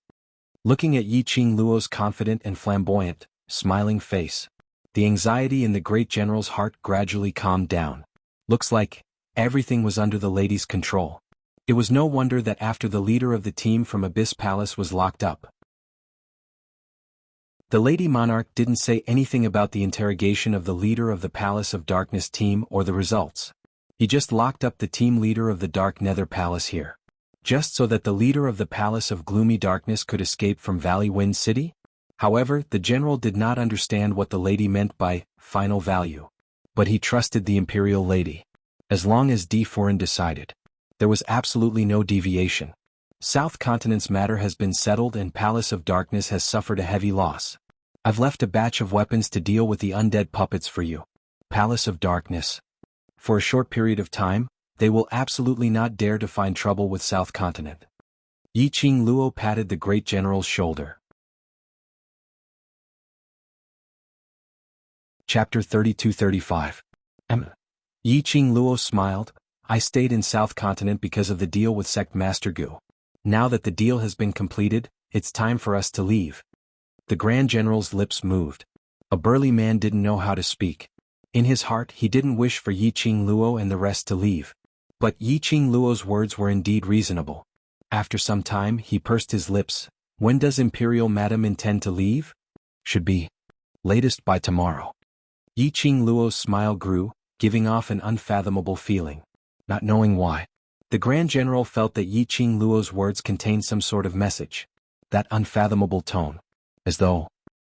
Looking at Yiqing Luo's confident and flamboyant, smiling face, the anxiety in the great general's heart gradually calmed down. Looks like everything was under the lady's control. It was no wonder that after the leader of the team from Abyss Palace was locked up, the Lady Monarch didn't say anything about the interrogation of the leader of the Palace of Darkness team or the results. He just locked up the team leader of the Dark Nether Palace here. Just so that the leader of the Palace of Gloomy Darkness could escape from Valley Wind City? However, the general did not understand what the lady meant by final value. But he trusted the Imperial Lady. As long as D. Foreign decided. There was absolutely no deviation. South Continent's matter has been settled and Palace of Darkness has suffered a heavy loss. I've left a batch of weapons to deal with the undead puppets for you. Palace of Darkness. For a short period of time, they will absolutely not dare to find trouble with South Continent. Yiqing Luo patted the great general's shoulder. Chapter 32-35. Yiqing Luo smiled. I stayed in South Continent because of the deal with Sect Master Gu. Now that the deal has been completed, it's time for us to leave. The Grand General's lips moved. A burly man didn't know how to speak. In his heart he didn't wish for Yiqing Luo and the rest to leave. But Yiqing Luo's words were indeed reasonable. After some time he pursed his lips. When does Imperial Madam intend to leave? Should be latest by tomorrow. Yiqing Luo's smile grew, giving off an unfathomable feeling. Not knowing why, the Grand General felt that Yiqing Luo's words contained some sort of message. That unfathomable tone. As though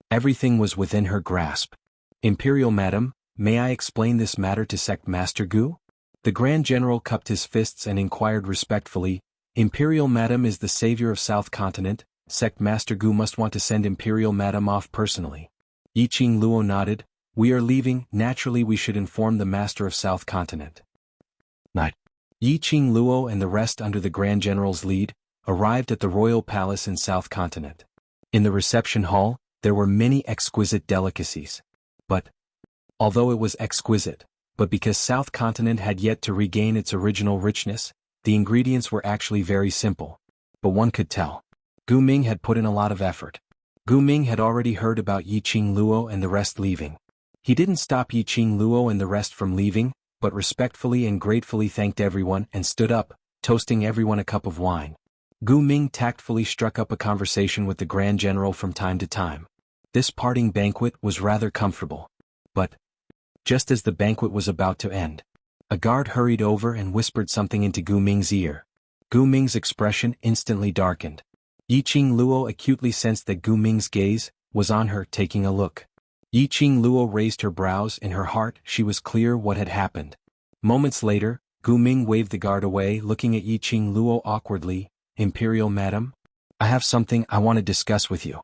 everything was within her grasp. Imperial Madam, may I explain this matter to Sect Master Gu? The Grand General cupped his fists and inquired respectfully. Imperial Madam is the savior of South Continent. Sect Master Gu must want to send Imperial Madam off personally. Yiqing Luo nodded. We are leaving. Naturally we should inform the Master of South Continent. Night. Yiqing Luo and the rest under the Grand General's lead, arrived at the Royal Palace in South Continent. In the reception hall, there were many exquisite delicacies. But, although it was exquisite, but because South Continent had yet to regain its original richness, the ingredients were actually very simple. But one could tell. Gu Ming had put in a lot of effort. Gu Ming had already heard about Yiqing Luo and the rest leaving. He didn't stop Yiqing Luo and the rest from leaving, but respectfully and gratefully thanked everyone and stood up, toasting everyone a cup of wine. Gu Ming tactfully struck up a conversation with the Grand General from time to time. This parting banquet was rather comfortable. But Just as the banquet was about to end, a guard hurried over and whispered something into Gu Ming's ear. Gu Ming's expression instantly darkened. Yiqing Luo acutely sensed that Gu Ming's gaze was on her, taking a look. Yiqing Luo raised her brows. In her heart she was clear what had happened. Moments later, Gu Ming waved the guard away, looking at Yiqing Luo awkwardly. "Imperial Madam? I have something I want to discuss with you."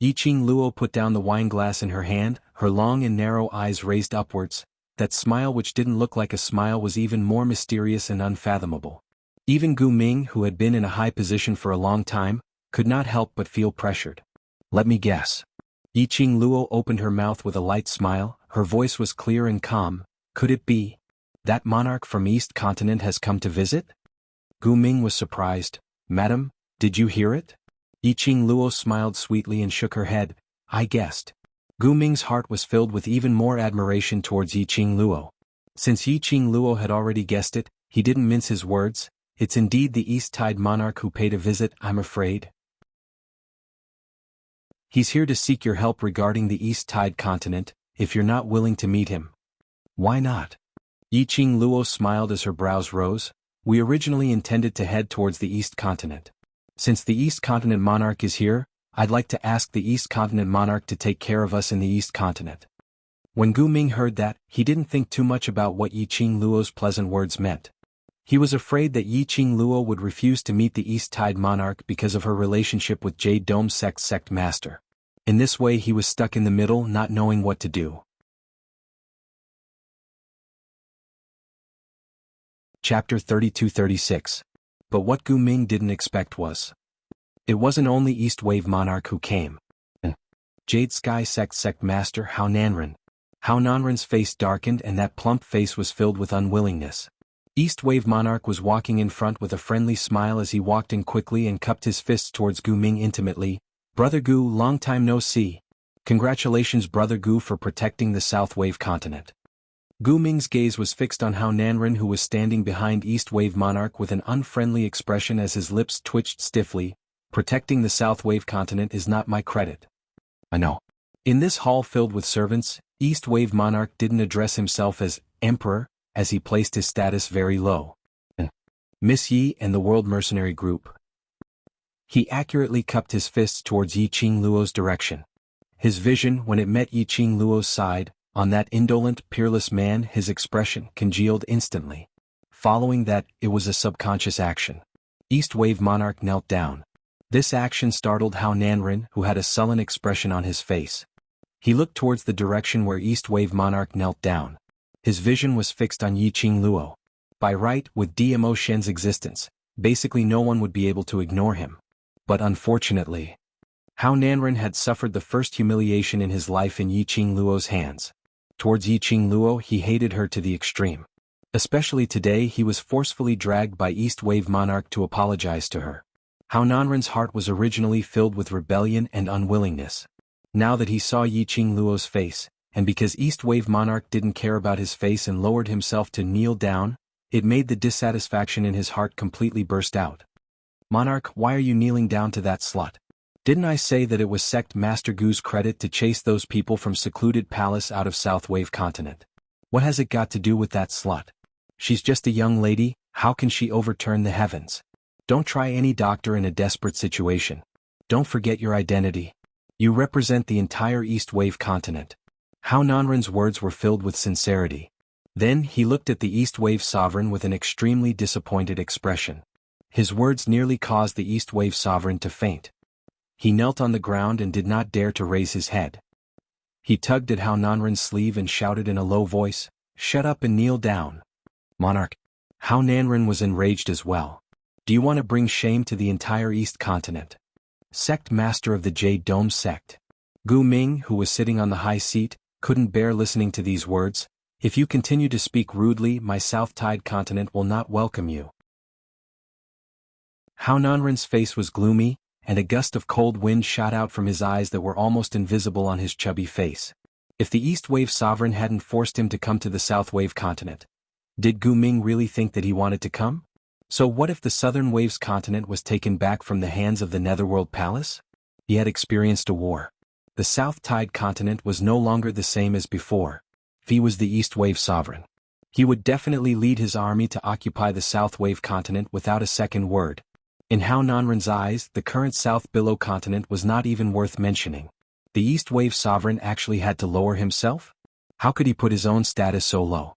Yiqing Luo put down the wine glass in her hand, her long and narrow eyes raised upwards. That smile, which didn't look like a smile, was even more mysterious and unfathomable. Even Gu Ming, who had been in a high position for a long time, could not help but feel pressured. "Let me guess." Yiqing Luo opened her mouth with a light smile, her voice was clear and calm. "Could it be that monarch from East Continent has come to visit?" Gu Ming was surprised. "Madam, did you hear it?" Yiqing Luo smiled sweetly and shook her head. "I guessed." Gu Ming's heart was filled with even more admiration towards Yiqing Luo. Since Yiqing Luo had already guessed it, he didn't mince his words. "It's indeed the East Tide monarch who paid a visit, I'm afraid. He's here to seek your help regarding the East Tide continent, if you're not willing to meet him." "Why not?" Yiqing Luo smiled as her brows rose. "We originally intended to head towards the East Continent. Since the East Continent monarch is here, I'd like to ask the East Continent monarch to take care of us in the East Continent." When Gu Ming heard that, he didn't think too much about what Yiqing Luo's pleasant words meant. He was afraid that Yiqing Luo would refuse to meet the East Tide monarch because of her relationship with Jade Dome sect master. In this way he was stuck in the middle, not knowing what to do. Chapter 32-36. But what Gu Ming didn't expect was, it wasn't only East Wave Monarch who came. Jade Sky sect master Hao Nanren. Hao Nanren's face darkened and that plump face was filled with unwillingness. East Wave Monarch was walking in front with a friendly smile as he walked in quickly and cupped his fists towards Gu Ming intimately. "Brother Gu, long time no see. Congratulations Brother Gu for protecting the South Wave continent." Gu Ming's gaze was fixed on Hao Nanren, who was standing behind East Wave Monarch with an unfriendly expression as his lips twitched stiffly. "Protecting the South Wave continent is not my credit. I know." In this hall filled with servants, East Wave Monarch didn't address himself as Emperor, as he placed his status very low. "Miss Yi and the World Mercenary Group." He accurately cupped his fists towards Yiqing Luo's direction. His vision, when it met Yiqing Luo's side, on that indolent, peerless man, his expression congealed instantly. Following that, it was a subconscious action. East Wave Monarch knelt down. This action startled Hao Nanren, who had a sullen expression on his face. He looked towards the direction where East Wave Monarch knelt down. His vision was fixed on Yiqing Luo. By right, with DMO Shen's existence, basically no one would be able to ignore him. But unfortunately, Hao Nanren had suffered the first humiliation in his life in Yiqing Luo's hands. Towards Yiqing Luo he hated her to the extreme. Especially today he was forcefully dragged by East Wave Monarch to apologize to her. Hao Nanren's heart was originally filled with rebellion and unwillingness. Now that he saw Yiqing Luo's face, and because East Wave Monarch didn't care about his face and lowered himself to kneel down, it made the dissatisfaction in his heart completely burst out. "Monarch, why are you kneeling down to that slut? Didn't I say that it was Sect Master Gu's credit to chase those people from secluded palace out of South Wave continent? What has it got to do with that slut? She's just a young lady, how can she overturn the heavens? Don't try any doctor in a desperate situation. Don't forget your identity. You represent the entire East Wave continent." Hao Nanren's words were filled with sincerity. Then he looked at the East Wave Sovereign with an extremely disappointed expression. His words nearly caused the East Wave Sovereign to faint. He knelt on the ground and did not dare to raise his head. He tugged at Hao Nanren's sleeve and shouted in a low voice, "Shut up and kneel down." "Monarch." Hao Nanren was enraged as well. "Do you want to bring shame to the entire East continent? Sect Master of the Jade Dome sect." Gu Ming, who was sitting on the high seat, couldn't bear listening to these words. "If you continue to speak rudely, my South Tide continent will not welcome you." Hao Nanren's face was gloomy, and a gust of cold wind shot out from his eyes that were almost invisible on his chubby face. If the East Wave Sovereign hadn't forced him to come to the South Wave continent, did Gu Ming really think that he wanted to come? So what if the Southern Waves continent was taken back from the hands of the Netherworld Palace? He had experienced a war. The South Tide continent was no longer the same as before. he was the East Wave sovereign. He would definitely lead his army to occupy the South Wave continent without a second word. In Hao Nanren's eyes, the current South Billow continent was not even worth mentioning. The East Wave sovereign actually had to lower himself? How could he put his own status so low?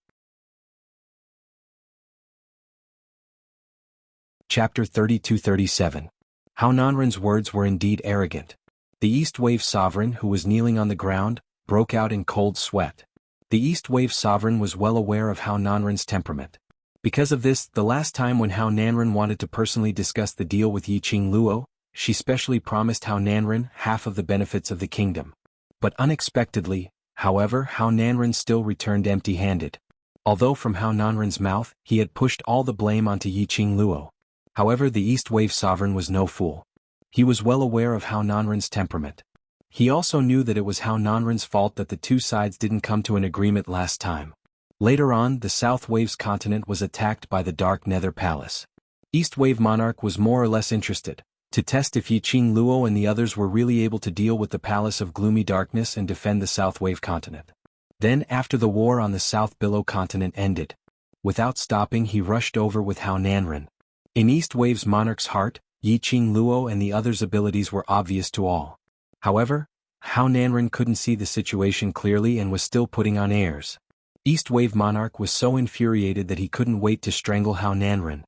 Chapter 32-37. Hao Nanren's words were indeed arrogant. The East Wave sovereign, who was kneeling on the ground, broke out in cold sweat. The East Wave sovereign was well aware of Hao Nanren's temperament. Because of this, the last time when Hao Nanren wanted to personally discuss the deal with Yiqing Luo, she specially promised Hao Nanren half of the benefits of the kingdom. But unexpectedly, however, Hao Nanren still returned empty-handed. Although from Hao Nanren's mouth, he had pushed all the blame onto Yiqing Luo. However, the East Wave sovereign was no fool. He was well aware of Hao Nanren's temperament. He also knew that it was Hao Nanren's fault that the two sides didn't come to an agreement last time. Later on, the South Wave's continent was attacked by the Dark Nether Palace. East Wave monarch was more or less interested to test if Yiqing Luo and the others were really able to deal with the Palace of Gloomy Darkness and defend the South Wave continent. Then, after the war on the South Billow continent ended, without stopping, he rushed over with Hao Nanren. In East Wave's monarch's heart, Yiqing Luo and the others' abilities were obvious to all. However, Hao Nanren couldn't see the situation clearly and was still putting on airs. East Wave monarch was so infuriated that he couldn't wait to strangle Hao Nanren.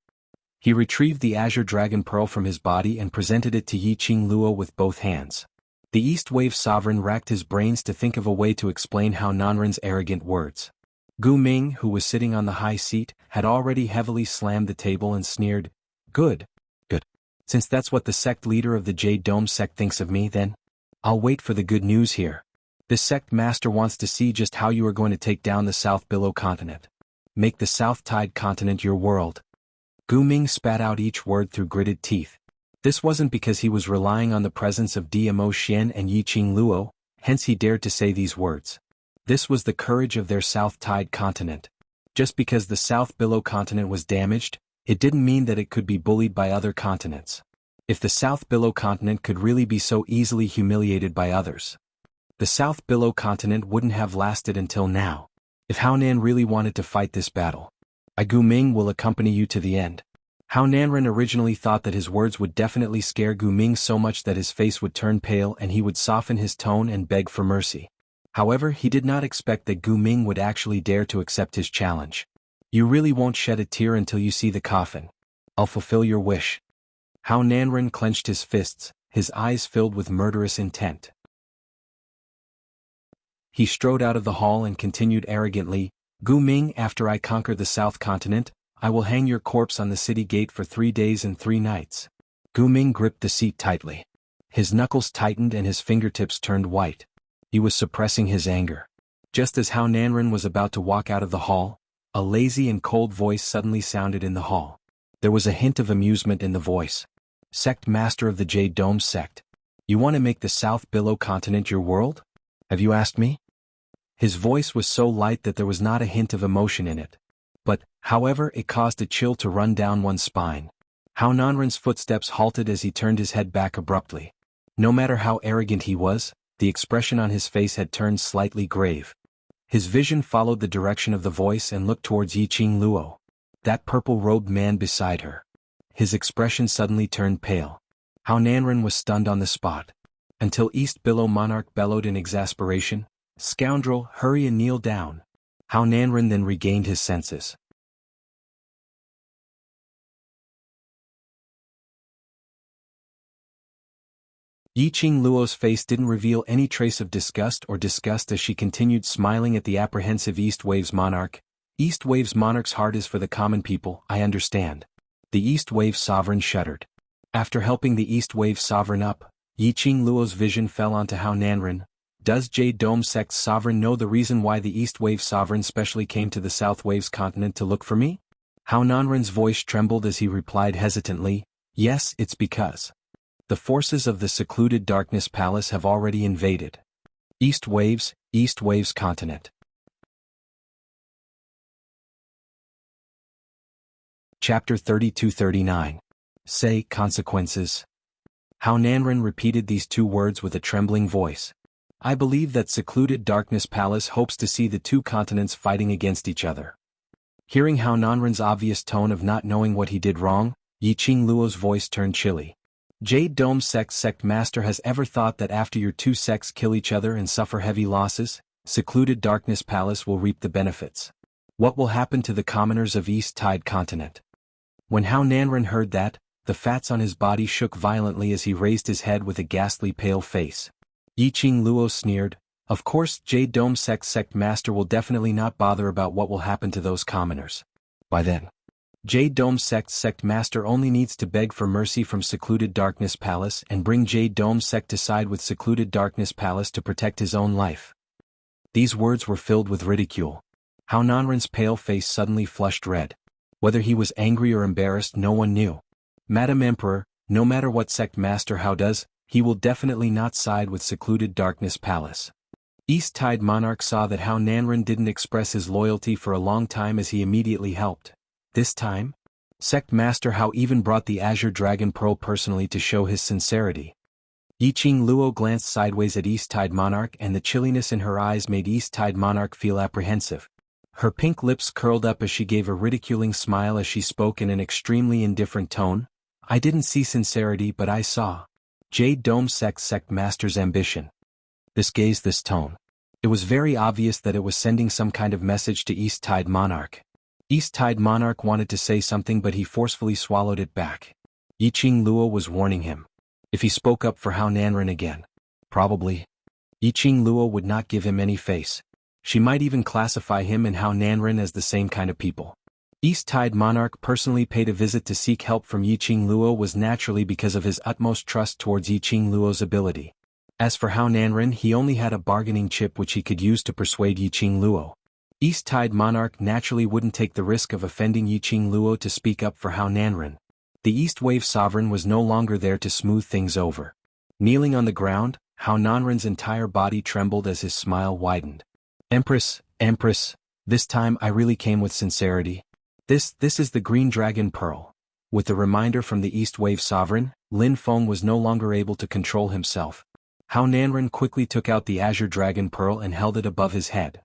He retrieved the Azure Dragon Pearl from his body and presented it to Yiqing Luo with both hands. The East Wave sovereign racked his brains to think of a way to explain Hao Nanren's arrogant words. Gu Ming, who was sitting on the high seat, had already heavily slammed the table and sneered, Good. Since that's what the sect leader of the Jade Dome sect thinks of me, then I'll wait for the good news here. This sect master wants to see just how you are going to take down the South Billow continent. Make the South Tide continent your world. Gu Ming spat out each word through gritted teeth. This wasn't because he was relying on the presence of Dmo Xian and Yiqing Luo, hence he dared to say these words. This was the courage of their South Tide continent. Just because the South Billow continent was damaged, it didn't mean that it could be bullied by other continents. If the South Billow continent could really be so easily humiliated by others, the South Billow continent wouldn't have lasted until now. If Hao Nan really wanted to fight this battle, Gu Ming will accompany you to the end. Hao Nanren originally thought that his words would definitely scare Gu Ming so much that his face would turn pale and he would soften his tone and beg for mercy. However, he did not expect that Gu Ming would actually dare to accept his challenge. You really won't shed a tear until you see the coffin. I'll fulfill your wish. Hao Nanren clenched his fists, his eyes filled with murderous intent. He strode out of the hall and continued arrogantly, Gu Ming, after I conquer the South Continent, I will hang your corpse on the city gate for 3 days and 3 nights. Gu Ming gripped the seat tightly. His knuckles tightened and his fingertips turned white. He was suppressing his anger. Just as Hao Nanren was about to walk out of the hall, a lazy and cold voice suddenly sounded in the hall. There was a hint of amusement in the voice. Sect Master of the Jade Dome sect. You want to make the South Billow continent your world? Have you asked me? His voice was so light that there was not a hint of emotion in it. But, however, it caused a chill to run down one's spine. Hao Nanren's footsteps halted as he turned his head back abruptly. No matter how arrogant he was, the expression on his face had turned slightly grave. His vision followed the direction of the voice and looked towards Yiqing Luo, that purple-robed man beside her. His expression suddenly turned pale. Hao Nanren was stunned on the spot. Until East Billow monarch bellowed in exasperation, Scoundrel, hurry and kneel down. Hao Nanren then regained his senses. Yiqing Luo's face didn't reveal any trace of disgust as she continued smiling at the apprehensive East Wave's monarch. East Wave's monarch's heart is for the common people, I understand. The East Wave sovereign shuddered. After helping the East Wave sovereign up, Yiqing Luo's vision fell onto Hao Nanren. Does Jade Dome sect's sovereign know the reason why the East Wave sovereign specially came to the South Wave's continent to look for me? Hao Nanren's voice trembled as he replied hesitantly, yes, it's because the forces of the secluded Darkness Palace have already invaded East Wave's continent. Chapter 32-39. Say consequences. Hao Nanren repeated these 2 words with a trembling voice. I believe that secluded Darkness Palace hopes to see the two continents fighting against each other. Hearing Hao Nanren's obvious tone of not knowing what he did wrong, Yiqing Luo's voice turned chilly. Jade Dome sect master has ever thought that after your two sects kill each other and suffer heavy losses, secluded Darkness Palace will reap the benefits? What will happen to the commoners of East Tide Continent? When Hao Nanren heard that, the fats on his body shook violently as he raised his head with a ghastly pale face. Yiqing Luo sneered, "Of course, Jade Dome sect master will definitely not bother about what will happen to those commoners. By then, Jade Dome sect master only needs to beg for mercy from secluded Darkness Palace and bring Jade Dome sect to side with secluded Darkness Palace to protect his own life." These words were filled with ridicule. Hao Nanren's pale face suddenly flushed red. Whether he was angry or embarrassed, no one knew. "Madam Emperor, no matter what sect Master Hao does, he will definitely not side with secluded Darkness Palace." East Tide Monarch saw that Hao Nanren didn't express his loyalty for a long time as he immediately helped. This time, Sect Master Hao even brought the Azure Dragon Pearl personally to show his sincerity. Yiqing Luo glanced sideways at East Tide Monarch, and the chilliness in her eyes made East Tide Monarch feel apprehensive. Her pink lips curled up as she gave a ridiculing smile as she spoke in an extremely indifferent tone. "I didn't see sincerity, but I saw Jade Dome sect master's ambition." This tone. It was very obvious that it was sending some kind of message to East Tide Monarch. East Tide Monarch wanted to say something, but he forcefully swallowed it back. Yiqing Luo was warning him. If he spoke up for Hao Nanren again, probably Yiqing Luo would not give him any face. She might even classify him and Hao Nanren as the same kind of people. East Tide Monarch personally paid a visit to seek help from Yiqing Luo was naturally because of his utmost trust towards Yiqing Luo's ability. As for Hao Nanren, he only had a bargaining chip which he could use to persuade Yiqing Luo. East Tide Monarch naturally wouldn't take the risk of offending Yiqing Luo to speak up for Hao Nanren. The East Wave Sovereign was no longer there to smooth things over. Kneeling on the ground, Hao Nanren's entire body trembled as his smile widened. Empress, this time I really came with sincerity. This is the Green Dragon Pearl." With the reminder from the East Wave Sovereign, Lin Feng was no longer able to control himself. Hao Nanren quickly took out the Azure Dragon Pearl and held it above his head.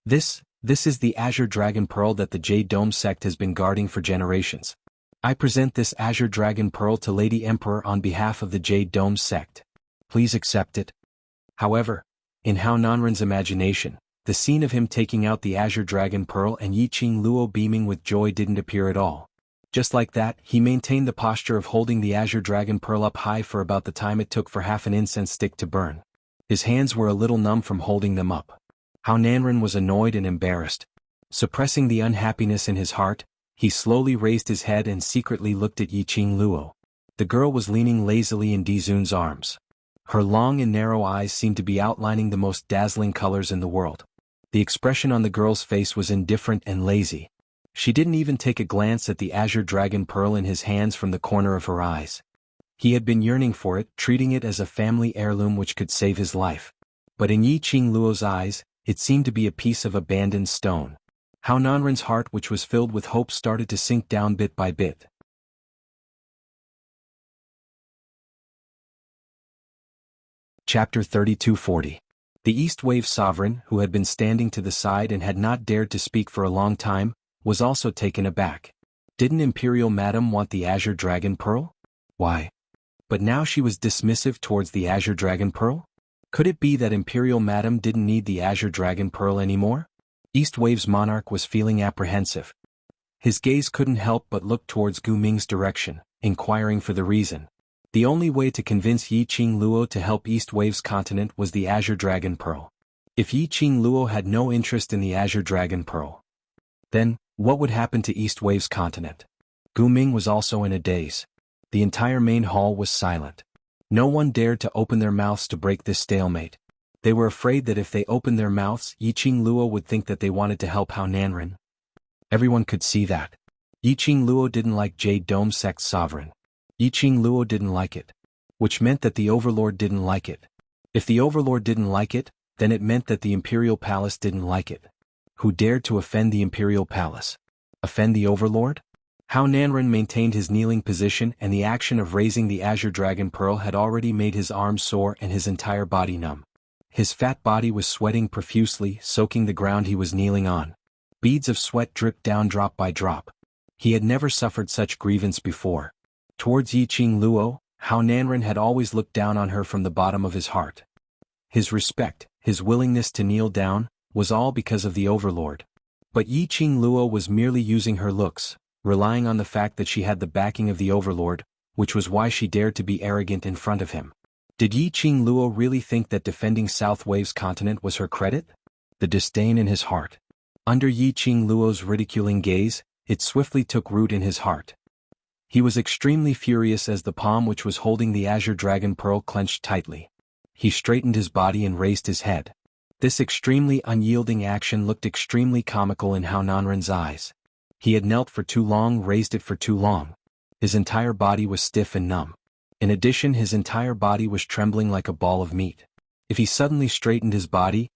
This is the Azure Dragon Pearl that the Jade Dome sect has been guarding for generations. I present this Azure Dragon Pearl to Lady Emperor on behalf of the Jade Dome sect. Please accept it. However, in Hao Nanren's imagination, the scene of him taking out the Azure Dragon Pearl and Yiqing Luo beaming with joy didn't appear at all. Just like that, he maintained the posture of holding the Azure Dragon Pearl up high for about the time it took for half an incense stick to burn. His hands were a little numb from holding them up. Hao Nanren was annoyed and embarrassed. Suppressing the unhappiness in his heart, he slowly raised his head and secretly looked at Yiqing Luo. The girl was leaning lazily in Dizun's arms. Her long and narrow eyes seemed to be outlining the most dazzling colors in the world. The expression on the girl's face was indifferent and lazy. She didn't even take a glance at the Azure Dragon Pearl in his hands from the corner of her eyes. He had been yearning for it, treating it as a family heirloom which could save his life. But in Yiqing Luo's eyes, it seemed to be a piece of abandoned stone. Hao Nanren's heart, which was filled with hope, started to sink down bit by bit. Chapter 3240. The East Wave Sovereign, who had been standing to the side and had not dared to speak for a long time, was also taken aback. Didn't Imperial Madam want the Azure Dragon Pearl? Why? But now she was dismissive towards the Azure Dragon Pearl? Could it be that Imperial Madam didn't need the Azure Dragon Pearl anymore? East Wave's monarch was feeling apprehensive. His gaze couldn't help but look towards Gu Ming's direction, inquiring for the reason. The only way to convince Yiqing Luo to help East Wave's continent was the Azure Dragon Pearl. If Yiqing Luo had no interest in the Azure Dragon Pearl, then, what would happen to East Wave's continent? Gu Ming was also in a daze. The entire main hall was silent. No one dared to open their mouths to break this stalemate. They were afraid that if they opened their mouths, Yiqing Luo would think that they wanted to help Hao Nanren. Everyone could see that. Yiqing Luo didn't like Jade Dome Sect's sovereign. Yiqing Luo didn't like it. Which meant that the Overlord didn't like it. If the Overlord didn't like it, then it meant that the Imperial Palace didn't like it. Who dared to offend the Imperial Palace? Offend the Overlord? Hao Nanren maintained his kneeling position, and the action of raising the azure dragon pearl had already made his arms sore and his entire body numb. His fat body was sweating profusely, soaking the ground he was kneeling on. Beads of sweat dripped down drop by drop. He had never suffered such grievance before. Towards Yiqing Luo, Hao Nanren had always looked down on her from the bottom of his heart. His respect, his willingness to kneel down, was all because of the overlord. But Yiqing Luo was merely using her looks, relying on the fact that she had the backing of the overlord, which was why she dared to be arrogant in front of him. Did Yiqing Luo really think that defending South Wave's continent was her credit? The disdain in his heart. Under Yiqing Luo's ridiculing gaze, it swiftly took root in his heart. He was extremely furious as the palm which was holding the azure dragon pearl clenched tightly. He straightened his body and raised his head. This extremely unyielding action looked extremely comical in Hao Nanren's eyes. He had knelt for too long, raised it for too long. His entire body was stiff and numb. In addition, his entire body was trembling like a ball of meat. If he suddenly straightened his body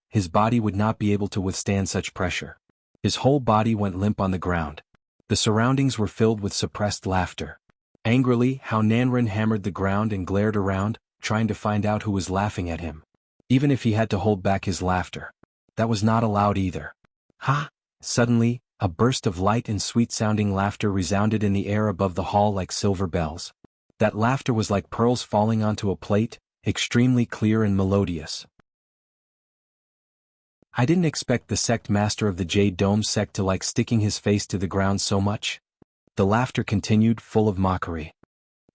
would not be able to withstand such pressure. His whole body went limp on the ground. The surroundings were filled with suppressed laughter. Angrily, Hao Nanren hammered the ground and glared around, trying to find out who was laughing at him. Even if he had to hold back his laughter. That was not allowed either. Ha! Suddenly, a burst of light and sweet-sounding laughter resounded in the air above the hall like silver bells. That laughter was like pearls falling onto a plate, extremely clear and melodious. I didn't expect the sect master of the Jade Dome sect to like sticking his face to the ground so much. The laughter continued, full of mockery.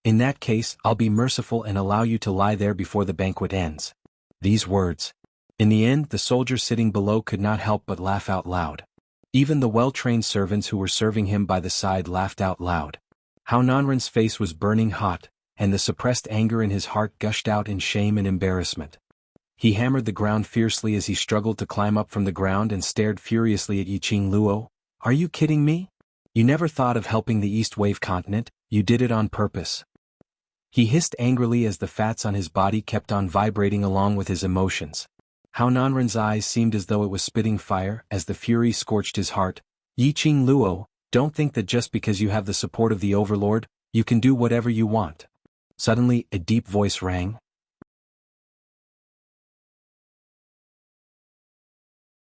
In that case, I'll be merciful and allow you to lie there before the banquet ends. These words. In the end, the soldiers sitting below could not help but laugh out loud. Even the well-trained servants who were serving him by the side laughed out loud. Hao Nanren's face was burning hot, and the suppressed anger in his heart gushed out in shame and embarrassment. He hammered the ground fiercely as he struggled to climb up from the ground and stared furiously at Yiqing Luo. Are you kidding me? You never thought of helping the East Wave continent, you did it on purpose. He hissed angrily as the fats on his body kept on vibrating along with his emotions. Hao Nanren's eyes seemed as though it was spitting fire as the fury scorched his heart. Yiqing Luo, don't think that just because you have the support of the overlord, you can do whatever you want. Suddenly, a deep voice rang.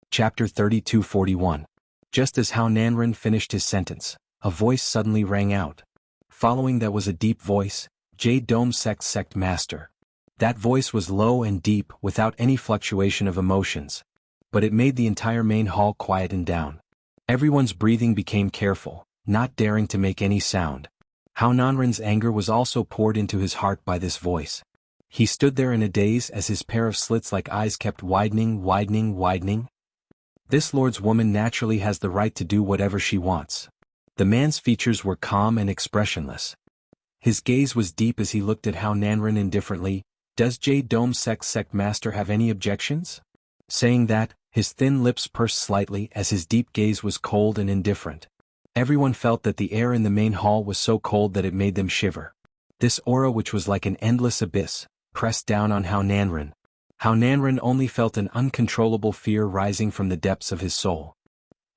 Chapter 3241. Just as Hao Nanren finished his sentence, a voice suddenly rang out. Following that was a deep voice, Jade Dome sect master. That voice was low and deep without any fluctuation of emotions. But it made the entire main hall quiet and down. Everyone's breathing became careful, not daring to make any sound. Hao Nanren's anger was also poured into his heart by this voice. He stood there in a daze as his pair of slits-like eyes kept widening. This lord's woman naturally has the right to do whatever she wants. The man's features were calm and expressionless. His gaze was deep as he looked at Hao Nanren indifferently. Does Jade Dome sect master have any objections? Saying that, his thin lips pursed slightly as his deep gaze was cold and indifferent. Everyone felt that the air in the main hall was so cold that it made them shiver. This aura, which was like an endless abyss, pressed down on Hao Nanren. Hao Nanren only felt an uncontrollable fear rising from the depths of his soul.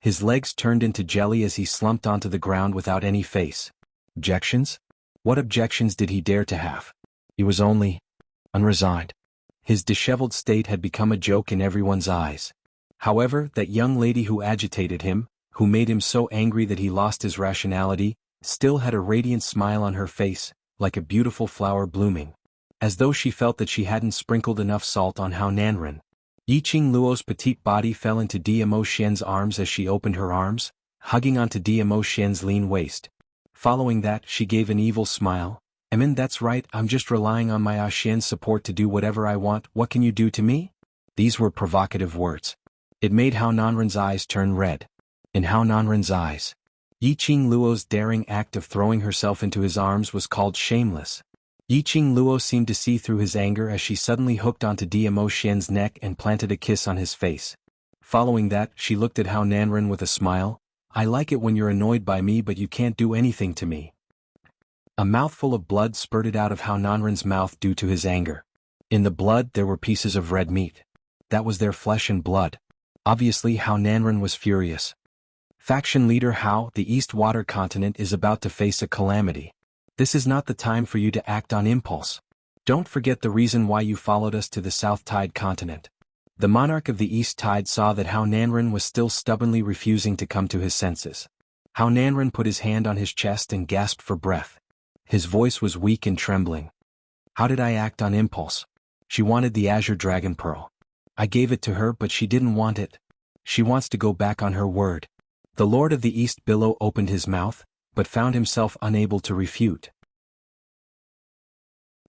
His legs turned into jelly as he slumped onto the ground without any face. Objections? What objections did he dare to have? He was only unresigned. His disheveled state had become a joke in everyone's eyes. However, that young lady who agitated him, who made him so angry that he lost his rationality, still had a radiant smile on her face, like a beautiful flower blooming. As though she felt that she hadn't sprinkled enough salt on Hao Nanren. Yiqing Luo's petite body fell into Diamo Xian's arms as she opened her arms, hugging onto Diamo Xian's lean waist. Following that, she gave an evil smile. That's right, I'm just relying on my Xian's support to do whatever I want. What can you do to me? These were provocative words. It made Hao Nanren's eyes turn red. In Hao Nanren's eyes, Yiqing Luo's daring act of throwing herself into his arms was called shameless. Yiqing Luo seemed to see through his anger as she suddenly hooked onto Diamo Xian's neck and planted a kiss on his face. Following that, she looked at Hao Nanren with a smile. I like it when you're annoyed by me, but you can't do anything to me. A mouthful of blood spurted out of Hao Nanren's mouth due to his anger. In the blood there were pieces of red meat. That was their flesh and blood. Obviously Hao Nanren was furious. Faction leader Hao, the East Water continent is about to face a calamity. This is not the time for you to act on impulse. Don't forget the reason why you followed us to the South Tide continent. The monarch of the East Tide saw that Hao Nanren was still stubbornly refusing to come to his senses. Hao Nanren put his hand on his chest and gasped for breath. His voice was weak and trembling. How did I act on impulse? She wanted the Azure Dragon Pearl. I gave it to her, but she didn't want it. She wants to go back on her word. The Lord of the East Billow opened his mouth, but found himself unable to refute.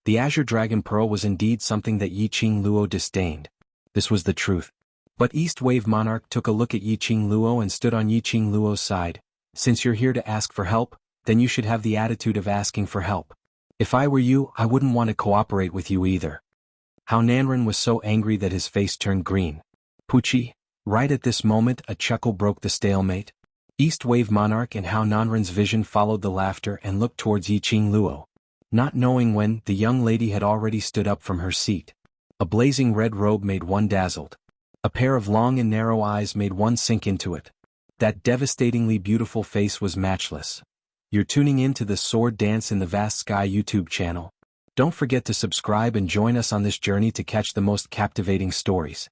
The Azure Dragon Pearl was indeed something that Yiqing Luo disdained. This was the truth. But East Wave Monarch took a look at Yiqing Luo and stood on Yiqing Luo's side. Since you're here to ask for help, then you should have the attitude of asking for help. If I were you, I wouldn't want to cooperate with you either. Hao Nanren was so angry that his face turned green. Pucci. Right at this moment a chuckle broke the stalemate. East Wave Monarch and Hao Nanren's vision followed the laughter and looked towards Yiqing Luo. Not knowing when, the young lady had already stood up from her seat. A blazing red robe made one dazzled. A pair of long and narrow eyes made one sink into it. That devastatingly beautiful face was matchless. You're tuning in to the Sword Dance in the Vast Sky YouTube channel. Don't forget to subscribe and join us on this journey to catch the most captivating stories.